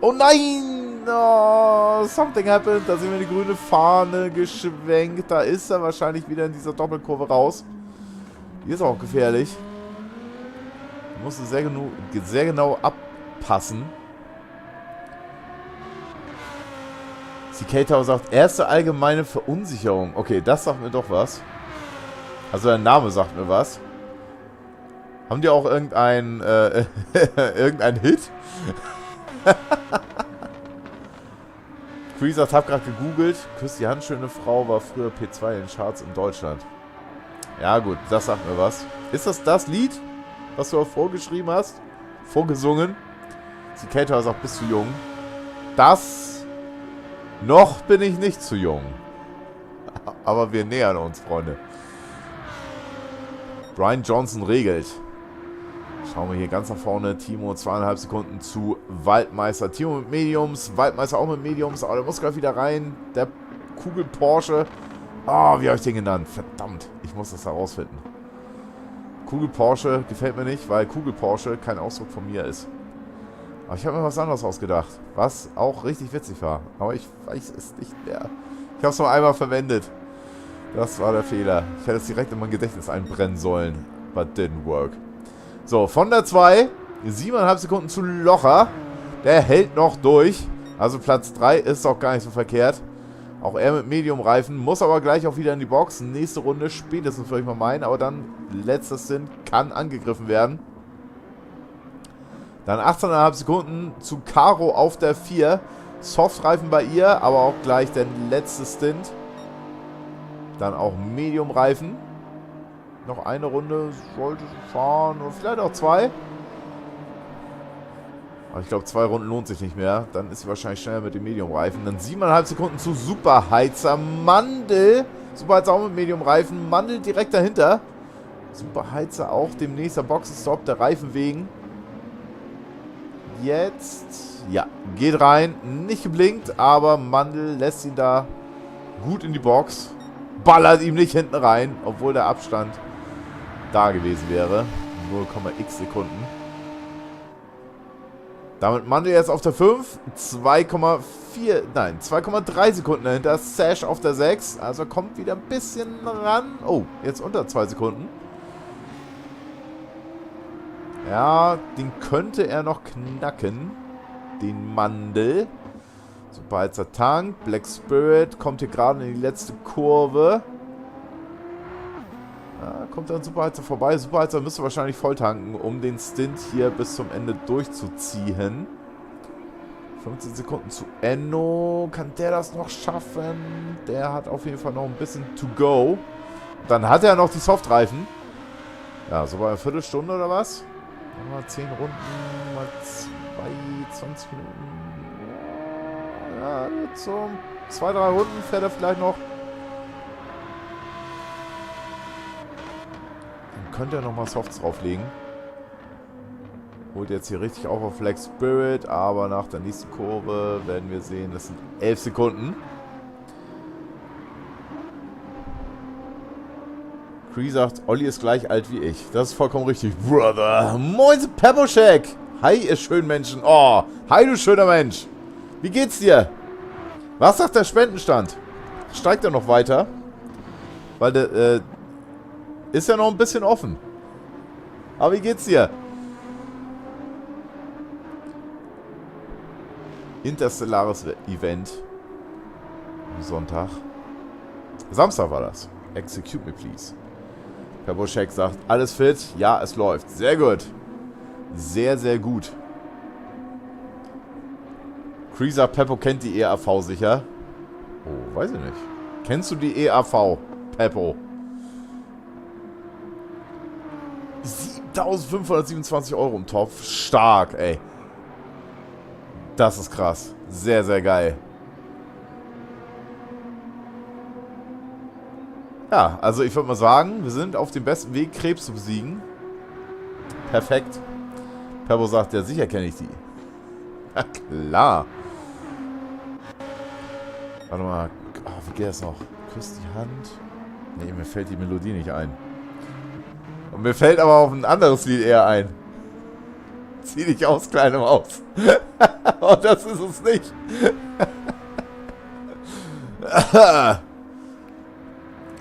Oh nein! Oh, something happened. Da sehen wir die grüne Fahne geschwenkt. Da ist er wahrscheinlich wieder in dieser Doppelkurve raus. Die ist auch gefährlich. Da musst du sehr genau abpassen. CK Tower sagt, erste allgemeine Verunsicherung. Okay, das sagt mir doch was. Also der Name sagt mir was. Haben die auch irgendein Hit? Cree sagt, hab gerade gegoogelt. Küss die Hand, schöne Frau, war früher P2 in den Charts in Deutschland. Ja gut, das sagt mir was. Ist das Lied, was du auch vorgeschrieben hast? Vorgesungen? CK Tower sagt, bist du jung? Noch bin ich nicht zu jung. Aber wir nähern uns, Freunde. Brian Johnson regelt. Schauen wir hier ganz nach vorne. Timo 2,5 Sekunden zu Waldmeister. Timo mit Mediums. Waldmeister auch mit Mediums. Aber der muss gleich wieder rein. Der Kugel Porsche. Wie habe ich den genannt? Verdammt. Ich muss das herausfinden. Kugel Porsche gefällt mir nicht, weil Kugel Porsche kein Ausdruck von mir ist. Aber ich habe mir was anderes ausgedacht. Was auch richtig witzig war. Aber ich weiß es nicht mehr. Ich habe es nur einmal verwendet. Das war der Fehler. Ich hätte es direkt in mein Gedächtnis einbrennen sollen. But didn't work. So, von der 2, 7,5 Sekunden zu Locher. Der hält noch durch. Also Platz 3 ist auch gar nicht so verkehrt. Auch er mit Medium-Reifen. Muss aber gleich auch wieder in die Box. Nächste Runde spätestens, würde ich mal meinen. Aber dann, letzter Stint, kann angegriffen werden. Dann 18,5 Sekunden zu Caro auf der 4. Softreifen bei ihr, aber auch gleich der letzte Stint. Dann auch Medium-Reifen. Noch eine Runde sollte sie fahren. Oder vielleicht auch 2. Aber ich glaube, 2 Runden lohnt sich nicht mehr. Dann ist sie wahrscheinlich schneller mit dem Medium-Reifen. Dann 7,5 Sekunden zu Superheizer. Mandel. Superheizer auch mit Medium-Reifen. Mandel direkt dahinter. Superheizer auch demnächst am Boxenstopp. Der Reifen wegen. Jetzt. Ja, geht rein. Nicht geblinkt, aber Mandel lässt ihn da gut in die Box. Ballert ihm nicht hinten rein, obwohl der Abstand da gewesen wäre. 0,x Sekunden. Damit Mandel jetzt auf der 5. 2,3 Sekunden dahinter. Sash auf der 6. Also kommt wieder ein bisschen ran. Oh, jetzt unter 2 Sekunden. Ja, den könnte er noch knacken. Den Mandel. Superheizer Tank. Black Spirit kommt hier gerade in die letzte Kurve. Ja, kommt dann Superheizer vorbei. Superheizer müsste wahrscheinlich voll tanken, um den Stint hier bis zum Ende durchzuziehen. 15 Sekunden zu Enno. Kann der das noch schaffen? Der hat auf jeden Fall noch ein bisschen to go. Dann hat er noch die Softreifen. Ja, so bei einer Viertelstunde oder was? Mal 10 Runden, mal 20 Minuten. Ja, so 2, 3 Runden fährt er vielleicht noch. Dann könnte er nochmal Softs drauflegen. Holt jetzt hier richtig auf Flex Spirit, aber nach der nächsten Kurve werden wir sehen, das sind 11 Sekunden. Cree sagt, Olli ist gleich alt wie ich. Das ist vollkommen richtig. Brother. Moin, Pepposhek. Hi, ihr schönen Menschen. Oh, hi, du schöner Mensch. Wie geht's dir? Was sagt der Spendenstand? Steigt er noch weiter? Weil der, ist ja noch ein bisschen offen. Aber wie geht's dir? Interstellares Event. Am Sonntag. Samstag war das. Execute me, please. Pepposhek sagt, alles fit? Ja, es läuft. Sehr gut. Sehr, sehr gut. Cree sagt, Peppo kennt die EAV sicher. Oh, weiß ich nicht. Kennst du die EAV, Peppo? 7.527 € im Topf. Stark, ey. Das ist krass. Sehr, sehr geil. Ja, also ich würde mal sagen, wir sind auf dem besten Weg, Krebs zu besiegen. Perfekt. Peppo sagt, ja sicher kenne ich die. Ja, klar. Warte mal. Oh, wie geht das noch? Küsst die Hand. Nee, mir fällt die Melodie nicht ein. Und mir fällt aber auch ein anderes Lied eher ein. Zieh dich aus, kleine Maus. Oh, das ist es nicht.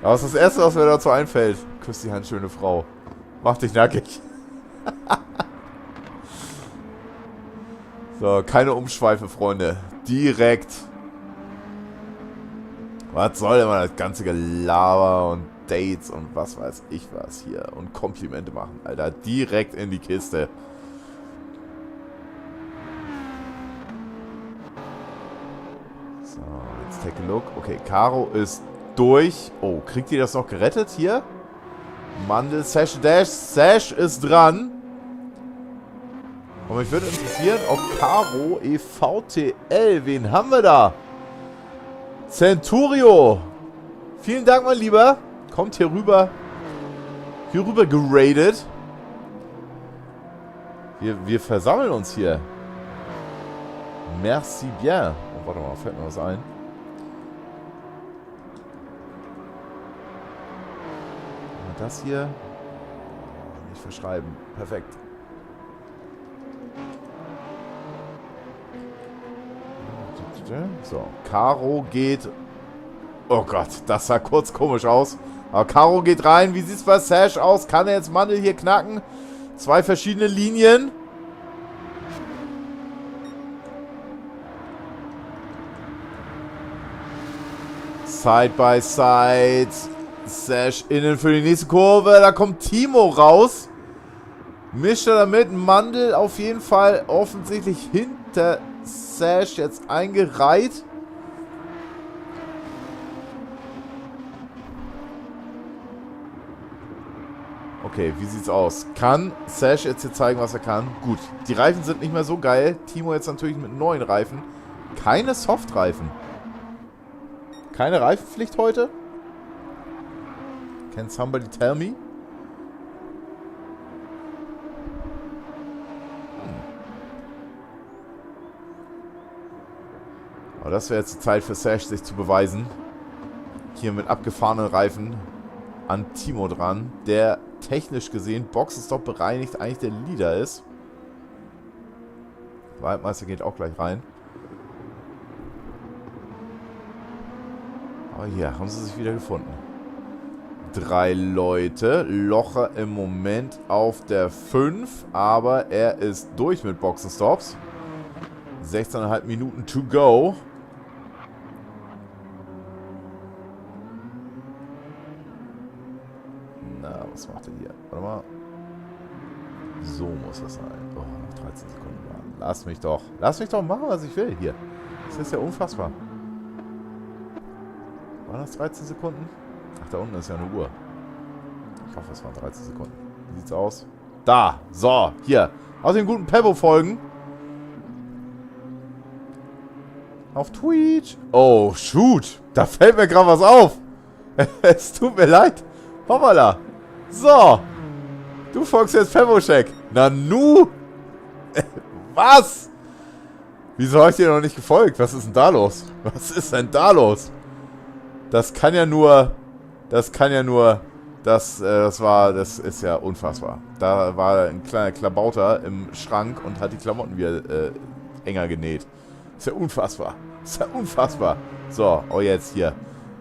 Aber es ist das Erste, was mir dazu einfällt. Küss die Hand, schöne Frau. Mach dich nackig. So, keine Umschweife, Freunde. Direkt. Was soll denn mal das ganze Gelaber und Dates und was weiß ich was hier. Und Komplimente machen, Alter. Direkt in die Kiste. So, jetzt take a look. Okay, Caro ist durch. Oh, kriegt ihr das noch gerettet hier? Mandel, Sash, Dash. Sash ist dran. Und mich würde interessieren, ob Caro EVTL. Wen haben wir da? Centurio. Vielen Dank, mein Lieber. Kommt hier rüber. Hier rüber geradet. Wir versammeln uns hier. Merci bien. Oh, warte mal, fällt mir was ein. Das hier. Nicht verschreiben. Perfekt. So, Caro geht... Oh Gott, das sah kurz komisch aus. Aber Caro geht rein. Wie sieht es bei Sash aus? Kann er jetzt Mandel hier knacken? 2 verschiedene Linien. Side by Side. Sash innen für die nächste Kurve. Da kommt Timo raus. Mischt er damit. Mandel auf jeden Fall offensichtlich hinter Sash jetzt eingereiht. Okay, wie sieht's aus? Kann Sash jetzt hier zeigen, was er kann? Gut, die Reifen sind nicht mehr so geil. Timo jetzt natürlich mit neuen Reifen. Keine Softreifen. Keine Reifenpflicht heute? Can somebody tell me? Aber das wäre jetzt die Zeit für Sash, sich zu beweisen. Hier mit abgefahrenen Reifen an Timo dran, der technisch gesehen Boxenstopp bereinigt eigentlich der Leader ist. Waldmeister geht auch gleich rein. Aber hier haben sie sich wieder gefunden. 3 Leute. Locher im Moment auf der 5, aber er ist durch mit Boxenstops. 16,5 Minuten to go. Na, was macht er hier? Warte mal. So muss das sein. Oh, noch 13 Sekunden warten. Lass mich doch. Lass mich doch machen, was ich will hier. Das ist ja unfassbar. Waren das 13 Sekunden? Ach, da unten ist ja eine Uhr. Ich hoffe, es waren 13 Sekunden. Wie sieht's aus? Da. So, hier. Aus den guten Pebbo folgen. Auf Twitch. Oh, shoot. Da fällt mir gerade was auf. Es tut mir leid. Hoppala. So. Du folgst jetzt Pebbo-Check. Nanu. Was? Wieso habe ich dir noch nicht gefolgt? Was ist denn da los? Was ist denn da los? Das kann ja nur... Das ist ja unfassbar. Da war ein kleiner Klabauter im Schrank und hat die Klamotten wieder enger genäht. Ist ja unfassbar. Ist ja unfassbar. So, oh jetzt hier.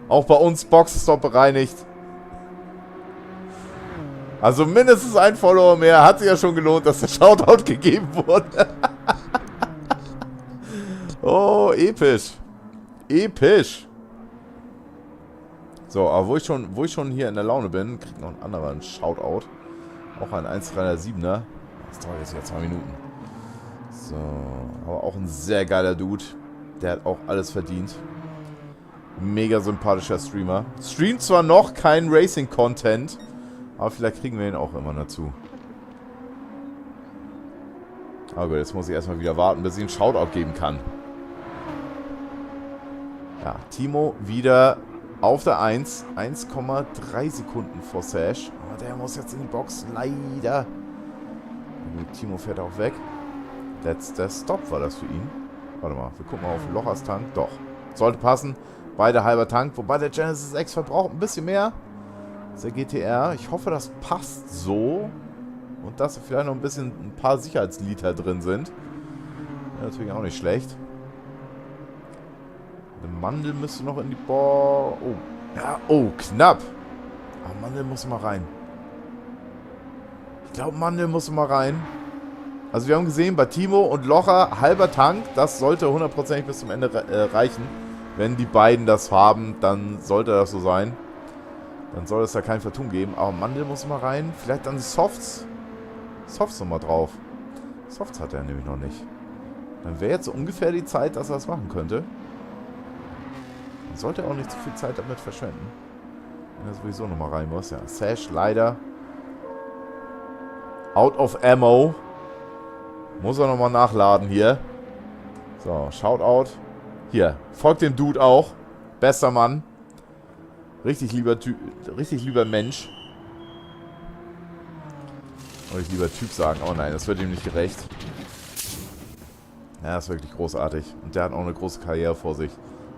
Auch bei uns Boxenstopp bereinigt. Also mindestens ein Follower mehr. Hat sich ja schon gelohnt, dass der Shoutout gegeben wurde. Oh, episch. Episch. So, aber wo ich schon hier in der Laune bin, kriegt noch ein anderer einen Shoutout. Auch ein 1,307er. Das dauert jetzt wieder 2 Minuten. So, aber auch ein sehr geiler Dude. Der hat auch alles verdient. Mega sympathischer Streamer. Streamt zwar noch kein Racing-Content, aber vielleicht kriegen wir ihn auch immer dazu. Aber gut, jetzt muss ich erstmal wieder warten, bis ich einen Shoutout geben kann. Ja, Timo wieder auf der 1. 1,3 Sekunden vor Sash. Aber der muss jetzt in die Box. Leider. Gut, Timo fährt auch weg. Letzter Stop war das für ihn. Warte mal, wir gucken mal auf Lochers Tank. Doch, sollte passen. Beide halber Tank. Wobei der Genesis X verbraucht ein bisschen mehr. Das ist der GTR. Ich hoffe, das passt so. Und dass vielleicht noch ein paar Sicherheitsliter drin sind. Ja, natürlich auch nicht schlecht. Eine Mandel müsste noch in die Boah. Oh. Ja, oh, knapp. Aber Mandel muss mal rein. Ich glaube, Mandel muss mal rein. Also wir haben gesehen, bei Timo und Locher halber Tank. Das sollte 100% bis zum Ende reichen. Wenn die beiden das haben, dann sollte das so sein. Dann soll es da kein Vertun geben. Aber Mandel muss mal rein. Vielleicht dann die Softs. Softs nochmal drauf. Softs hat er nämlich noch nicht. Dann wäre jetzt so ungefähr die Zeit, dass er das machen könnte. Man sollte auch nicht zu viel Zeit damit verschwenden. Wenn er sowieso nochmal rein muss. Ja, Sash leider. Out of Ammo. Muss er nochmal nachladen hier. So, Shoutout. Hier, folgt dem Dude auch. Bester Mann. Richtig lieber Typ, richtig lieber Mensch. Wollte ich lieber Typ sagen. Oh nein, das wird ihm nicht gerecht. Ja, das ist wirklich großartig. Und der hat auch eine große Karriere vor sich.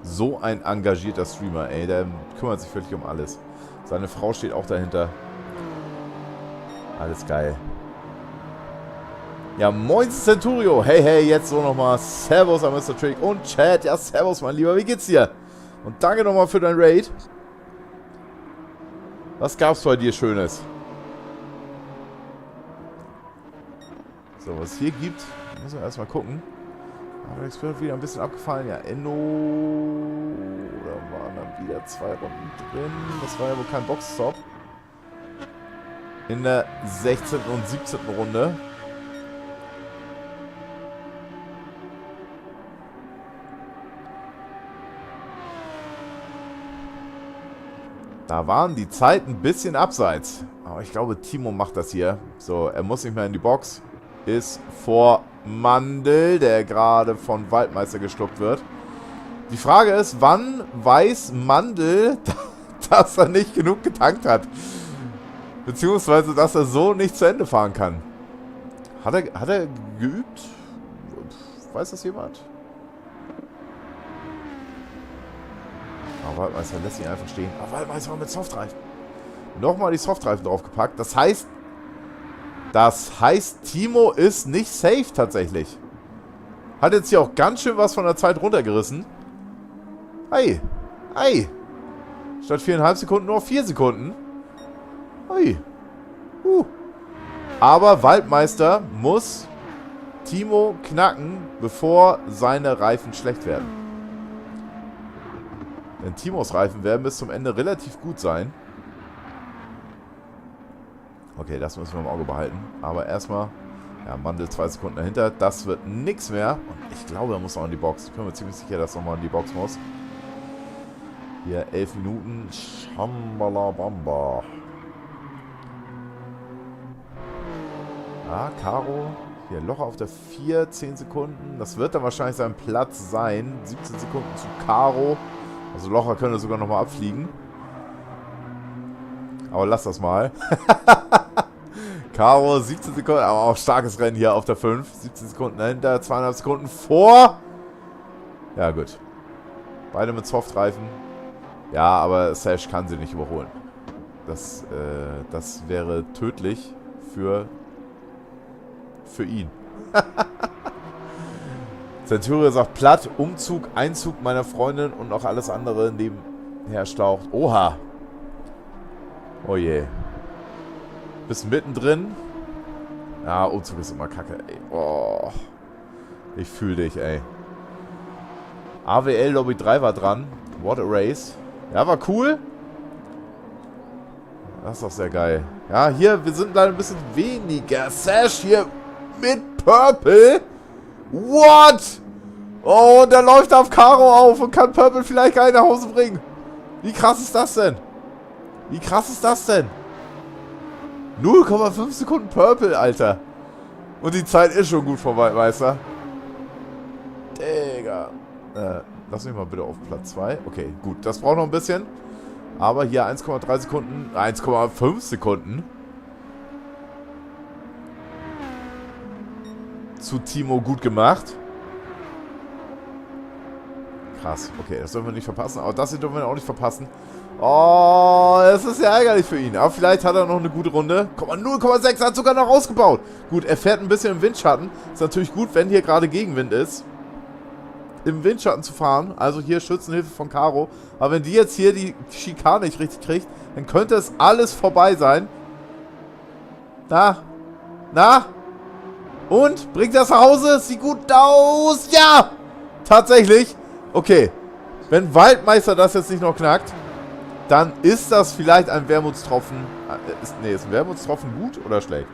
So ein engagierter Streamer, ey. Der kümmert sich wirklich um alles. Seine Frau steht auch dahinter. Alles geil. Ja, moin Centurio. Hey, hey, jetzt so nochmal. Servus an Mr. Trick und Chat. Ja, servus, mein Lieber. Wie geht's dir? Und danke nochmal für dein Raid. Was gab's bei dir Schönes? So, was es hier gibt, müssen wir erstmal gucken. Aber es wird wieder ein bisschen abgefallen. Ja, Enno. Da waren dann wieder 2 Runden drin. Das war ja wohl kein Boxstop. In der 16. und 17. Runde. Da waren die Zeiten ein bisschen abseits. Aber ich glaube, Timo macht das hier. So, er muss nicht mehr in die Box. Ist vor Mandel, der gerade von Waldmeister geschluckt wird. Die Frage ist, wann weiß Mandel, dass er nicht genug getankt hat? Beziehungsweise, dass er so nicht zu Ende fahren kann. Hat er geübt? Weiß das jemand? Aber Waldmeister lässt ihn einfach stehen. Aber Waldmeister war mit Softreifen. Nochmal die Softreifen draufgepackt. Das heißt, Timo ist nicht safe tatsächlich. Hat jetzt hier auch ganz schön was von der Zeit runtergerissen. Ei. Ei. Statt 4,5 Sekunden nur 4 Sekunden. Ei. Aber Waldmeister muss Timo knacken, bevor seine Reifen schlecht werden. Denn Timos Reifen werden bis zum Ende relativ gut sein. Okay, das müssen wir im Auge behalten. Aber erstmal, ja, Mandel 2 Sekunden dahinter. Das wird nichts mehr. Und ich glaube, er muss noch in die Box. Ich bin mir ziemlich sicher, dass er nochmal in die Box muss. Hier 11 Minuten. Shambalabamba. Ah, Karo. Hier, Loch auf der 4, 10 Sekunden. Das wird dann wahrscheinlich sein Platz sein. 17 Sekunden zu Karo. Also Locher könnte sogar nochmal abfliegen. Aber lass das mal. Karo, 17 Sekunden. Aber auch starkes Rennen hier auf der 5. 17 Sekunden dahinter, 2,5 Sekunden vor. Ja, gut. Beide mit Softreifen. Ja, aber Sash kann sie nicht überholen. Das wäre tödlich für ihn. Centurio sagt platt, Umzug, Einzug meiner Freundin und noch alles andere nebenher staucht. Oha. Oh je. Bist mittendrin. Ja, Umzug ist immer kacke, ey. Oh. Ich fühle dich, ey. AWL Lobby 3 war dran. What a race. Ja, war cool. Das ist doch sehr geil. Ja, hier, wir sind leider ein bisschen weniger. Sash hier mit Purple. What? Oh, der läuft auf Karo auf und kann Purple vielleicht gar nicht nach Hause bringen. Wie krass ist das denn? Wie krass ist das denn? 0,5 Sekunden Purple, Alter. Und die Zeit ist schon gut vorbei, Meister. Digga. Lass mich mal bitte auf Platz 2. Okay, gut. Das braucht noch ein bisschen. Aber hier 1,3 Sekunden. 1,5 Sekunden. Zu Timo gut gemacht. Krass. Okay, das dürfen wir nicht verpassen. Aber das hier dürfen wir auch nicht verpassen. Oh, das ist ja ärgerlich für ihn. Aber vielleicht hat er noch eine gute Runde. 0,6 hat sogar noch ausgebaut. Gut, er fährt ein bisschen im Windschatten. Ist natürlich gut, wenn hier gerade Gegenwind ist. Im Windschatten zu fahren. Also hier Schützenhilfe von Karo. Aber wenn die jetzt hier die Schikane nicht richtig kriegt, dann könnte es alles vorbei sein. Na? Na? Und? Bringt das nach Hause? Sieht gut aus. Ja! Tatsächlich. Okay. Wenn Waldmeister das jetzt nicht noch knackt, dann ist das vielleicht ein Wermutstropfen. Ist ein Wermutstropfen gut oder schlecht?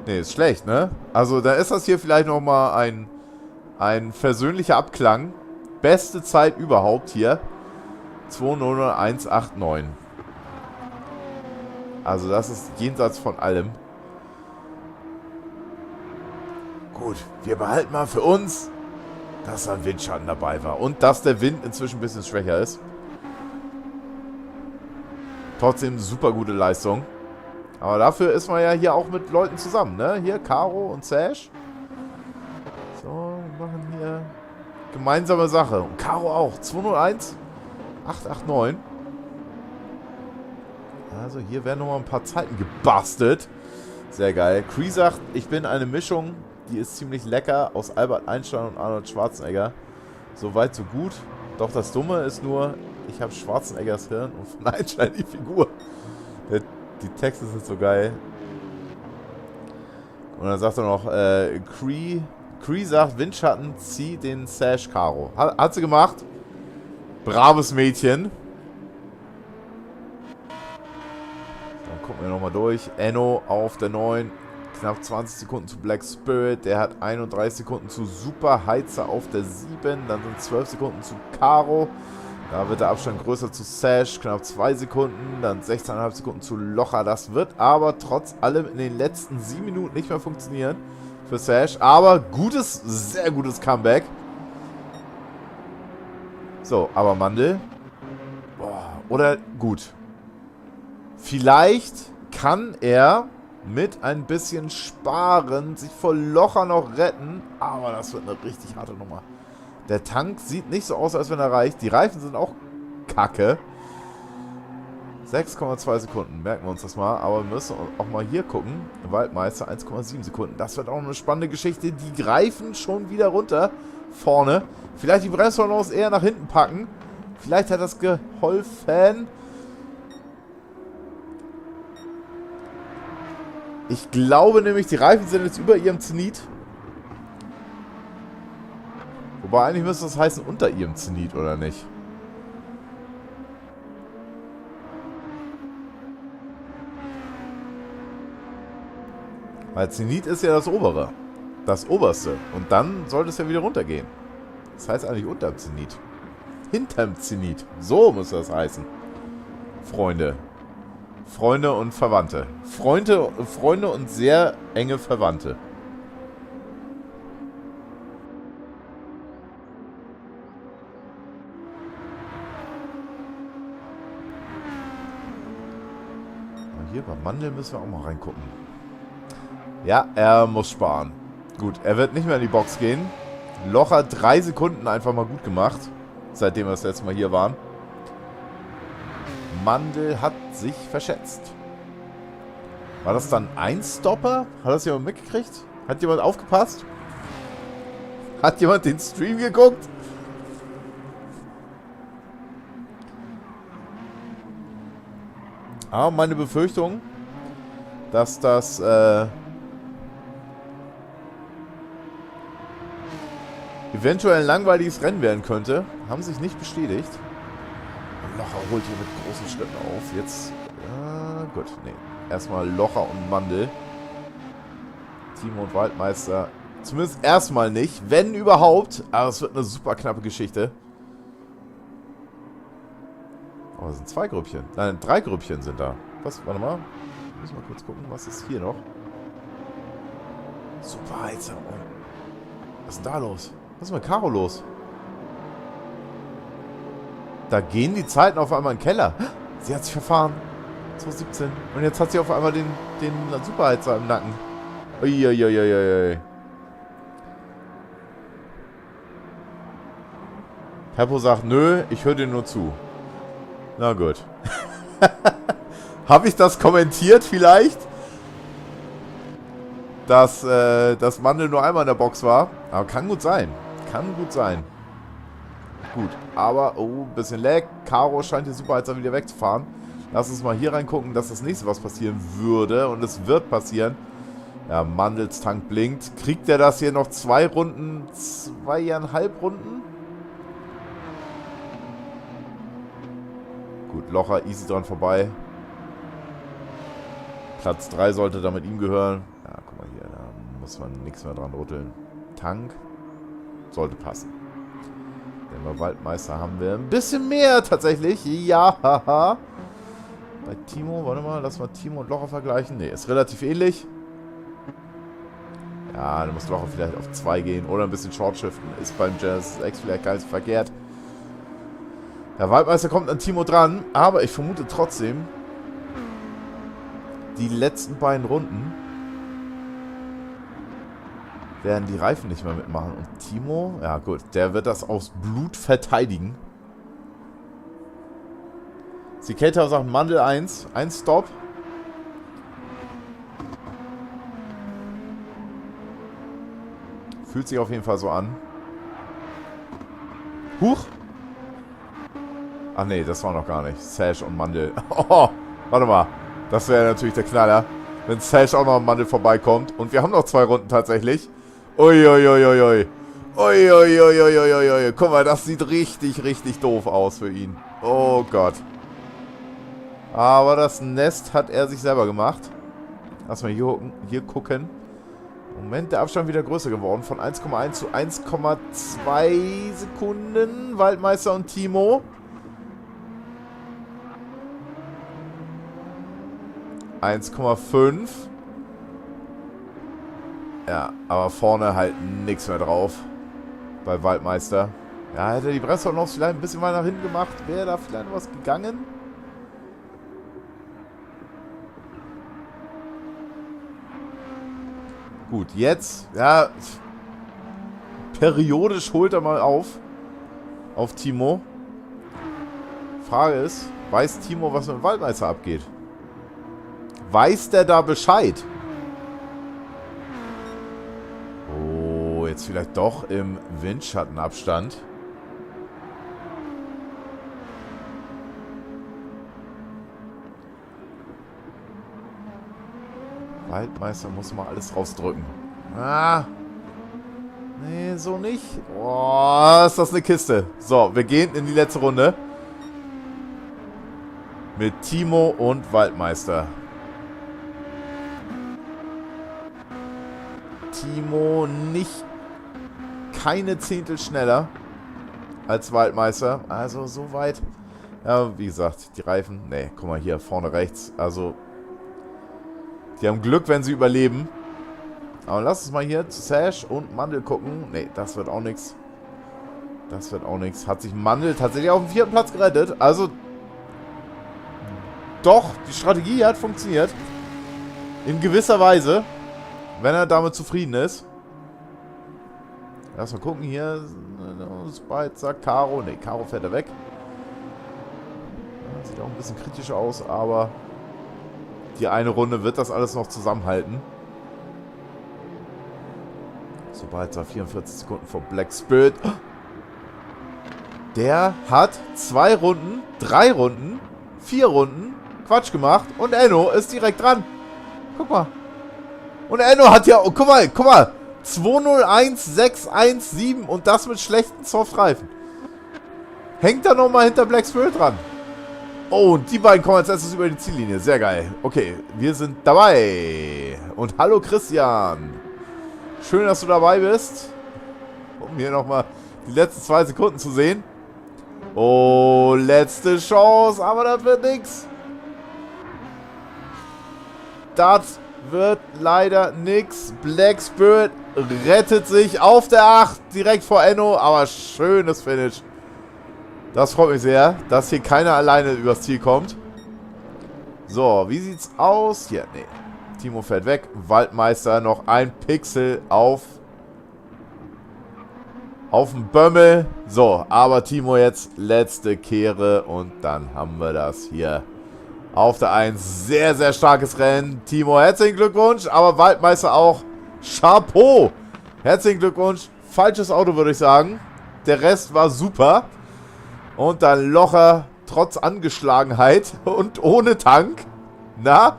Nee, ist schlecht, ne? Also da ist das hier vielleicht nochmal ein versöhnlicher Abklang. Beste Zeit überhaupt hier. 2:01,89. Also das ist jenseits von allem. Gut, wir behalten mal für uns, dass ein Windschatten dabei war. Und dass der Wind inzwischen ein bisschen schwächer ist. Trotzdem super gute Leistung. Aber dafür ist man ja hier auch mit Leuten zusammen, ne? Hier Karo und Sash. So, wir machen hier gemeinsame Sache. Und Karo auch. 2:01,889. Also hier werden nochmal ein paar Zeiten gebastelt. Sehr geil. Cree sagt, ich bin eine Mischung, die ist ziemlich lecker, aus Albert Einstein und Arnold Schwarzenegger. So weit, so gut. Doch das Dumme ist nur, ich habe Schwarzeneggers Hirn und von Einstein die Figur. Die Texte sind so geil. Und dann sagt er noch, Cree sagt, Windschatten, zieh den Sash Karo. Hat sie gemacht. Braves Mädchen. Dann gucken wir nochmal durch. Enno auf der 9. Knapp 20 Sekunden zu Black Spirit. Der hat 31 Sekunden zu Super Heizer auf der 7. Dann sind 12 Sekunden zu Karo. Da wird der Abstand größer zu Sash. Knapp 2 Sekunden. Dann 16,5 Sekunden zu Locher. Das wird aber trotz allem in den letzten 7 Minuten nicht mehr funktionieren für Sash. Aber gutes, sehr gutes Comeback. So, aber Mandel. Boah, oder gut. Vielleicht kann er mit ein bisschen Sparen sich vor Locher noch retten. Aber das wird eine richtig harte Nummer. Der Tank sieht nicht so aus, als wenn er reicht. Die Reifen sind auch kacke. 6,2 Sekunden. Merken wir uns das mal. Aber wir müssen auch mal hier gucken. Waldmeister 1,7 Sekunden. Das wird auch eine spannende Geschichte. Die greifen schon wieder runter. Vorne. Vielleicht die Bremsbalance eher nach hinten packen. Vielleicht hat das geholfen. Ich glaube nämlich, die Reifen sind jetzt über ihrem Zenit. Wobei eigentlich müsste das heißen unter ihrem Zenit, oder nicht? Weil Zenit ist ja das obere. Das oberste. Und dann sollte es ja wieder runtergehen. Das heißt eigentlich unterm Zenit. Hinterm Zenit. So muss das heißen. Freunde. Freunde und Verwandte. Freunde und sehr enge Verwandte. Hier beim Mandel müssen wir auch mal reingucken. Ja, er muss sparen. Gut, er wird nicht mehr in die Box gehen. Locher 3 Sekunden einfach mal gut gemacht. Seitdem wir das letzte Mal hier waren. Mandel hat sich verschätzt. War das dann ein Stopper? Hat das jemand mitgekriegt? Hat jemand aufgepasst? Hat jemand den Stream geguckt? Aber meine Befürchtung, dass das eventuell ein langweiliges Rennen werden könnte, haben sich nicht bestätigt. Locher holt hier mit großen Schritten auf. Jetzt, gut, nee. Erstmal Locher und Mandel. Timo und Waldmeister. Zumindest erstmal nicht, wenn überhaupt. Aber es wird eine super knappe Geschichte. Oh, das sind 2 Grüppchen. Nein, 3 Grüppchen sind da. Was? Warte mal. Müssen wir mal kurz gucken, was ist hier noch? Super Heizer. Was ist denn da los? Was ist mit Caro los? Da gehen die Zeiten auf einmal in den Keller. Sie hat sich verfahren. 2017. Und jetzt hat sie auf einmal den Superheizer im Nacken. Uiuiuiui. Peppo sagt, nö, ich höre dir nur zu. Na gut. Habe ich das kommentiert vielleicht? Dass das Mandel nur einmal in der Box war. Aber kann gut sein. Kann gut sein. Gut, aber, oh, ein bisschen Lag. Caro scheint den Superheizer wieder wegzufahren. Lass uns mal hier reingucken, dass das nächste was passieren würde. Und es wird passieren. Ja, Mandels Tank blinkt. Kriegt er das hier noch 2 Runden? 2,5 Runden? Gut, Locher easy dran vorbei. Platz 3 sollte damit ihm gehören. Ja, guck mal hier, da muss man nichts mehr dran rütteln. Tank sollte passen. Denn bei Waldmeister haben wir ein bisschen mehr tatsächlich. Ja, haha. Bei Timo, warte mal, lass mal Timo und Locher vergleichen. Ne, ist relativ ähnlich. Ja, dann muss Locher vielleicht auf 2 gehen oder ein bisschen Short-Shiften. Ist beim Genesis X vielleicht gar nicht so verkehrt. Der Waldmeister kommt an Timo dran, aber ich vermute trotzdem, die letzten beiden Runden werden die Reifen nicht mehr mitmachen. Und Timo, ja gut, der wird das aus Blut verteidigen. Cicada sagt Mandel 1. 1 Stop. Fühlt sich auf jeden Fall so an. Huch! Ach nee, das war noch gar nicht. Sash und Mandel. Oh, warte mal. Das wäre natürlich der Knaller. Wenn Sash auch noch am Mandel vorbeikommt. Und wir haben noch 2 Runden tatsächlich. Uiuiuiui. Uiuiuiui. Guck mal, das sieht richtig, richtig doof aus für ihn. Oh Gott. Aber das Nest hat er sich selber gemacht. Lass mal hier gucken. Moment, der Abstand wieder größer geworden. Von 1,1 zu 1,2 Sekunden. Waldmeister und Timo. 1,5. Ja, aber vorne halt nichts mehr drauf. Bei Waldmeister. Ja, hätte die Bremse noch vielleicht ein bisschen mal nach hinten gemacht. Wäre da vielleicht was gegangen? Gut, jetzt, ja, periodisch holt er mal auf Timo. Frage ist, weiß Timo, was mit dem Waldmeister abgeht? Weiß der da Bescheid? Oh, jetzt vielleicht doch im Windschattenabstand. Waldmeister muss mal alles rausdrücken. Ah. Nee, so nicht. Oh, ist das eine Kiste. So, wir gehen in die letzte Runde. Mit Timo und Waldmeister. Timo nicht keine Zehntel schneller als Waldmeister. Also so weit Ja, wie gesagt, die Reifen, ne, guck mal hier, vorne rechts, also, die haben Glück, wenn sie überleben. Aber lass uns mal hier zu Sash und Mandel gucken. Ne, das wird auch nichts. Das wird auch nichts. Hat sich Mandel tatsächlich auf den 4. Platz gerettet. Also, doch, die Strategie hat funktioniert. In gewisser Weise. Wenn er damit zufrieden ist. Lass mal gucken hier. Spitzer, Karo. Ne, Karo fährt er weg. Sieht auch ein bisschen kritisch aus, aber die eine Runde wird das alles noch zusammenhalten. Spitzer 44 Sekunden vor Black Spirit. Der hat 2 Runden, 3 Runden, 4 Runden Quatsch gemacht und Enno ist direkt dran. Guck mal. Und Enno hat ja, oh, guck mal. 201,617 und das mit schlechten Softreifen. Hängt da nochmal hinter Black Spirit dran. Oh, und die beiden kommen als erstes über die Ziellinie. Sehr geil. Okay, wir sind dabei. Und hallo Christian. Schön, dass du dabei bist. Um hier nochmal die letzten 2 Sekunden zu sehen. Oh, letzte Chance, aber das wird nix. Das wird leider nix. Black Spirit rettet sich auf der 8, direkt vor Enno, aber schönes Finish. Das freut mich sehr, dass hier keiner alleine übers Ziel kommt. So, wie sieht's aus? Hier, nee. Timo fährt weg. Waldmeister noch ein Pixel auf dem Bömmel. So, aber Timo jetzt letzte Kehre und dann haben wir das hier auf der 1. Sehr, sehr starkes Rennen. Timo, herzlichen Glückwunsch, aber Waldmeister auch. Chapeau. Herzlichen Glückwunsch. Falsches Auto, würde ich sagen. Der Rest war super. Und dann Locher, trotz Angeschlagenheit und ohne Tank. Na?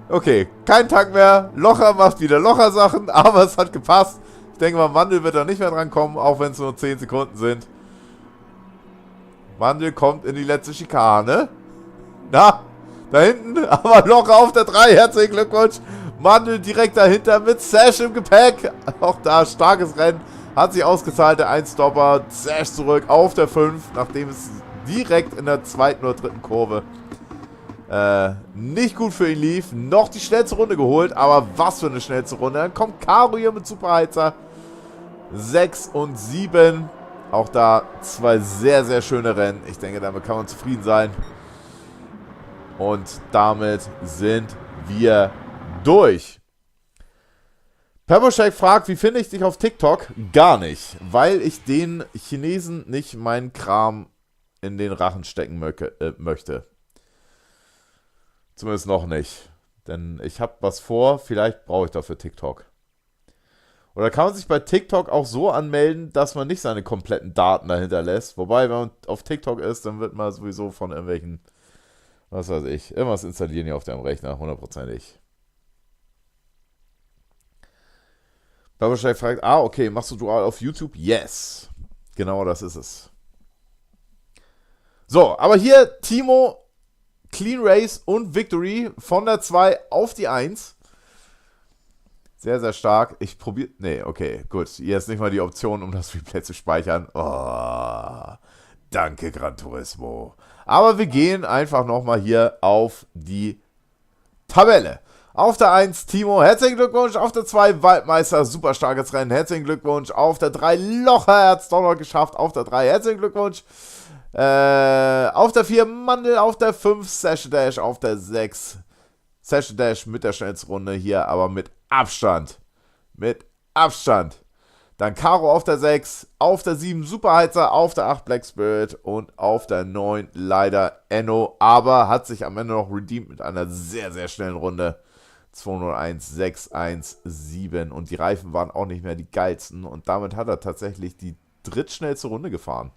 Okay, kein Tank mehr. Locher macht wieder Locher-Sachen, aber es hat gepasst. Ich denke mal, Mandel wird da nicht mehr dran kommen, auch wenn es nur 10 Sekunden sind. Mandel kommt in die letzte Schikane. Na, da hinten, aber Locher auf der 3. Herzlichen Glückwunsch. Mandel direkt dahinter mit Sash im Gepäck. Auch da starkes Rennen. Hat sich ausgezahlt, der 1-Stopper. Sash zurück auf der 5, nachdem es direkt in der 2. oder 3. Kurve nicht gut für ihn lief. Noch die schnellste Runde geholt, aber was für eine schnellste Runde. Dann kommt Karo hier mit Superheizer. 6 und 7. Auch da 2 sehr, sehr schöne Rennen. Ich denke, damit kann man zufrieden sein. Und damit sind wir durch. Peppershake fragt, wie finde ich dich auf TikTok? Gar nicht, weil ich den Chinesen nicht meinen Kram in den Rachen stecken möchte. Zumindest noch nicht. Denn ich habe was vor, vielleicht brauche ich dafür TikTok. Oder kann man sich bei TikTok auch so anmelden, dass man nicht seine kompletten Daten dahinter lässt? Wobei, wenn man auf TikTok ist, dann wird man sowieso von irgendwelchen, was weiß ich, irgendwas installieren hier auf deinem Rechner, 100%. Babelstein fragt, okay, machst du Dual auf YouTube? Yes. Genau das ist es. So, aber hier Timo, Clean Race und Victory von der 2 auf die 1. Sehr, sehr stark. Ich probiere, nee, okay, gut. Hier ist nicht mal die Option, um das Replay zu speichern. Oh, danke, Gran Turismo. Aber wir gehen einfach nochmal hier auf die Tabelle. Auf der 1 Timo, herzlichen Glückwunsch. Auf der 2 Waldmeister, super starkes Rennen, herzlichen Glückwunsch. Auf der 3 Locher, er hat es doch noch geschafft. Auf der 3 herzlichen Glückwunsch. Auf der 4 Mandel, auf der 5 Sash Dash, auf der 6 Sash Dash mit der schnellsten Runde hier, aber mit Abstand. Mit Abstand. Dann Karo auf der 6, auf der 7 Superheizer, auf der 8 Black Spirit und auf der 9 leider Enno, aber hat sich am Ende noch redeemed mit einer sehr, sehr schnellen Runde. 201,617 und die Reifen waren auch nicht mehr die geilsten und damit hat er tatsächlich die drittschnellste Runde gefahren.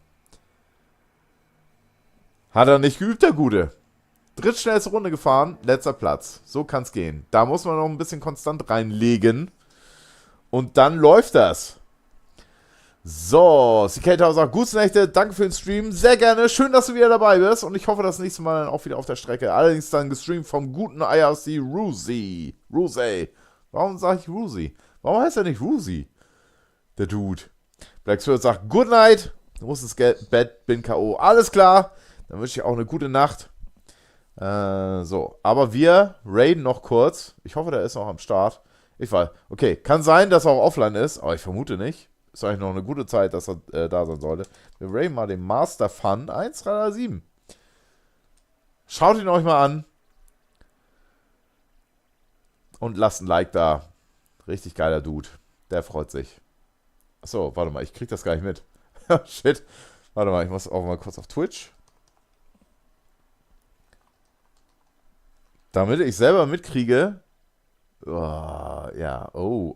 Hat er nicht geübt, der Gute. Drittschnellste Runde gefahren, letzter Platz. So kann es gehen. Da muss man noch ein bisschen konstant reinlegen und dann läuft das. So, CK sagt, gute Nächte, danke für den Stream, sehr gerne, schön, dass du wieder dabei bist und ich hoffe, das nächste Mal dann auch wieder auf der Strecke. Allerdings dann gestreamt vom guten IRC Ruzi. Warum sage ich Ruzi? Warum heißt er nicht Ruzi? Der Dude. Black Spirit sagt, good night, du musst ins Bett, bin K.O. Alles klar, Dann wünsche ich auch eine gute Nacht. So, aber wir raiden noch kurz. Ich hoffe, der ist noch am Start. Ich weiß. Okay, kann sein, dass er auch offline ist, aber ich vermute nicht. Ist eigentlich noch eine gute Zeit, dass er da sein sollte. Wir raiden mal den Master Fun 1337. Schaut ihn euch mal an. Und lasst ein Like da. Richtig geiler Dude. Der freut sich. Achso, warte mal, ich krieg das gar nicht mit. Shit. Warte mal, ich muss auch mal kurz auf Twitch. Damit ich selber mitkriege. Oh, ja. Oh.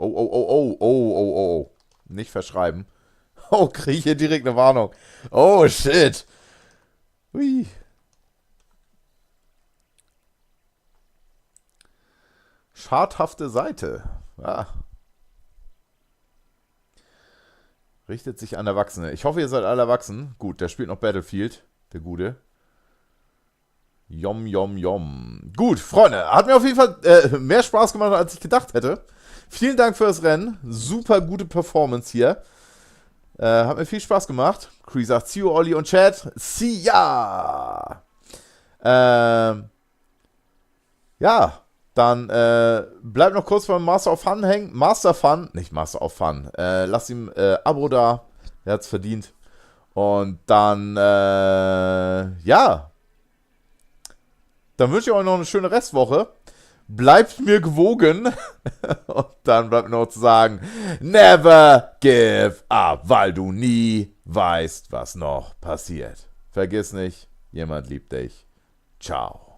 Nicht verschreiben. Oh, kriege ich hier direkt eine Warnung. Oh, shit. Hui. Schadhafte Seite. Ah. Richtet sich an Erwachsene. Ich hoffe, ihr seid alle erwachsen. Gut, der spielt noch Battlefield. Der Gute. Yom. Gut, Freunde. Hat mir auf jeden Fall mehr Spaß gemacht, als ich gedacht hätte. Vielen Dank für das Rennen. Super gute Performance hier. Hat mir viel Spaß gemacht. Cree sagt, see you, Olli und Chat. See ya! Ja. Dann bleibt noch kurz beim Master of Fun hängen. Master Fun, nicht Master of Fun. Lasst ihm Abo da. Er hat's verdient. Und dann, ja. Dann wünsche ich euch noch eine schöne Restwoche. Bleibt mir gewogen. Und dann bleibt nur noch zu sagen, never give up, weil du nie weißt, was noch passiert. Vergiss nicht, jemand liebt dich. Ciao.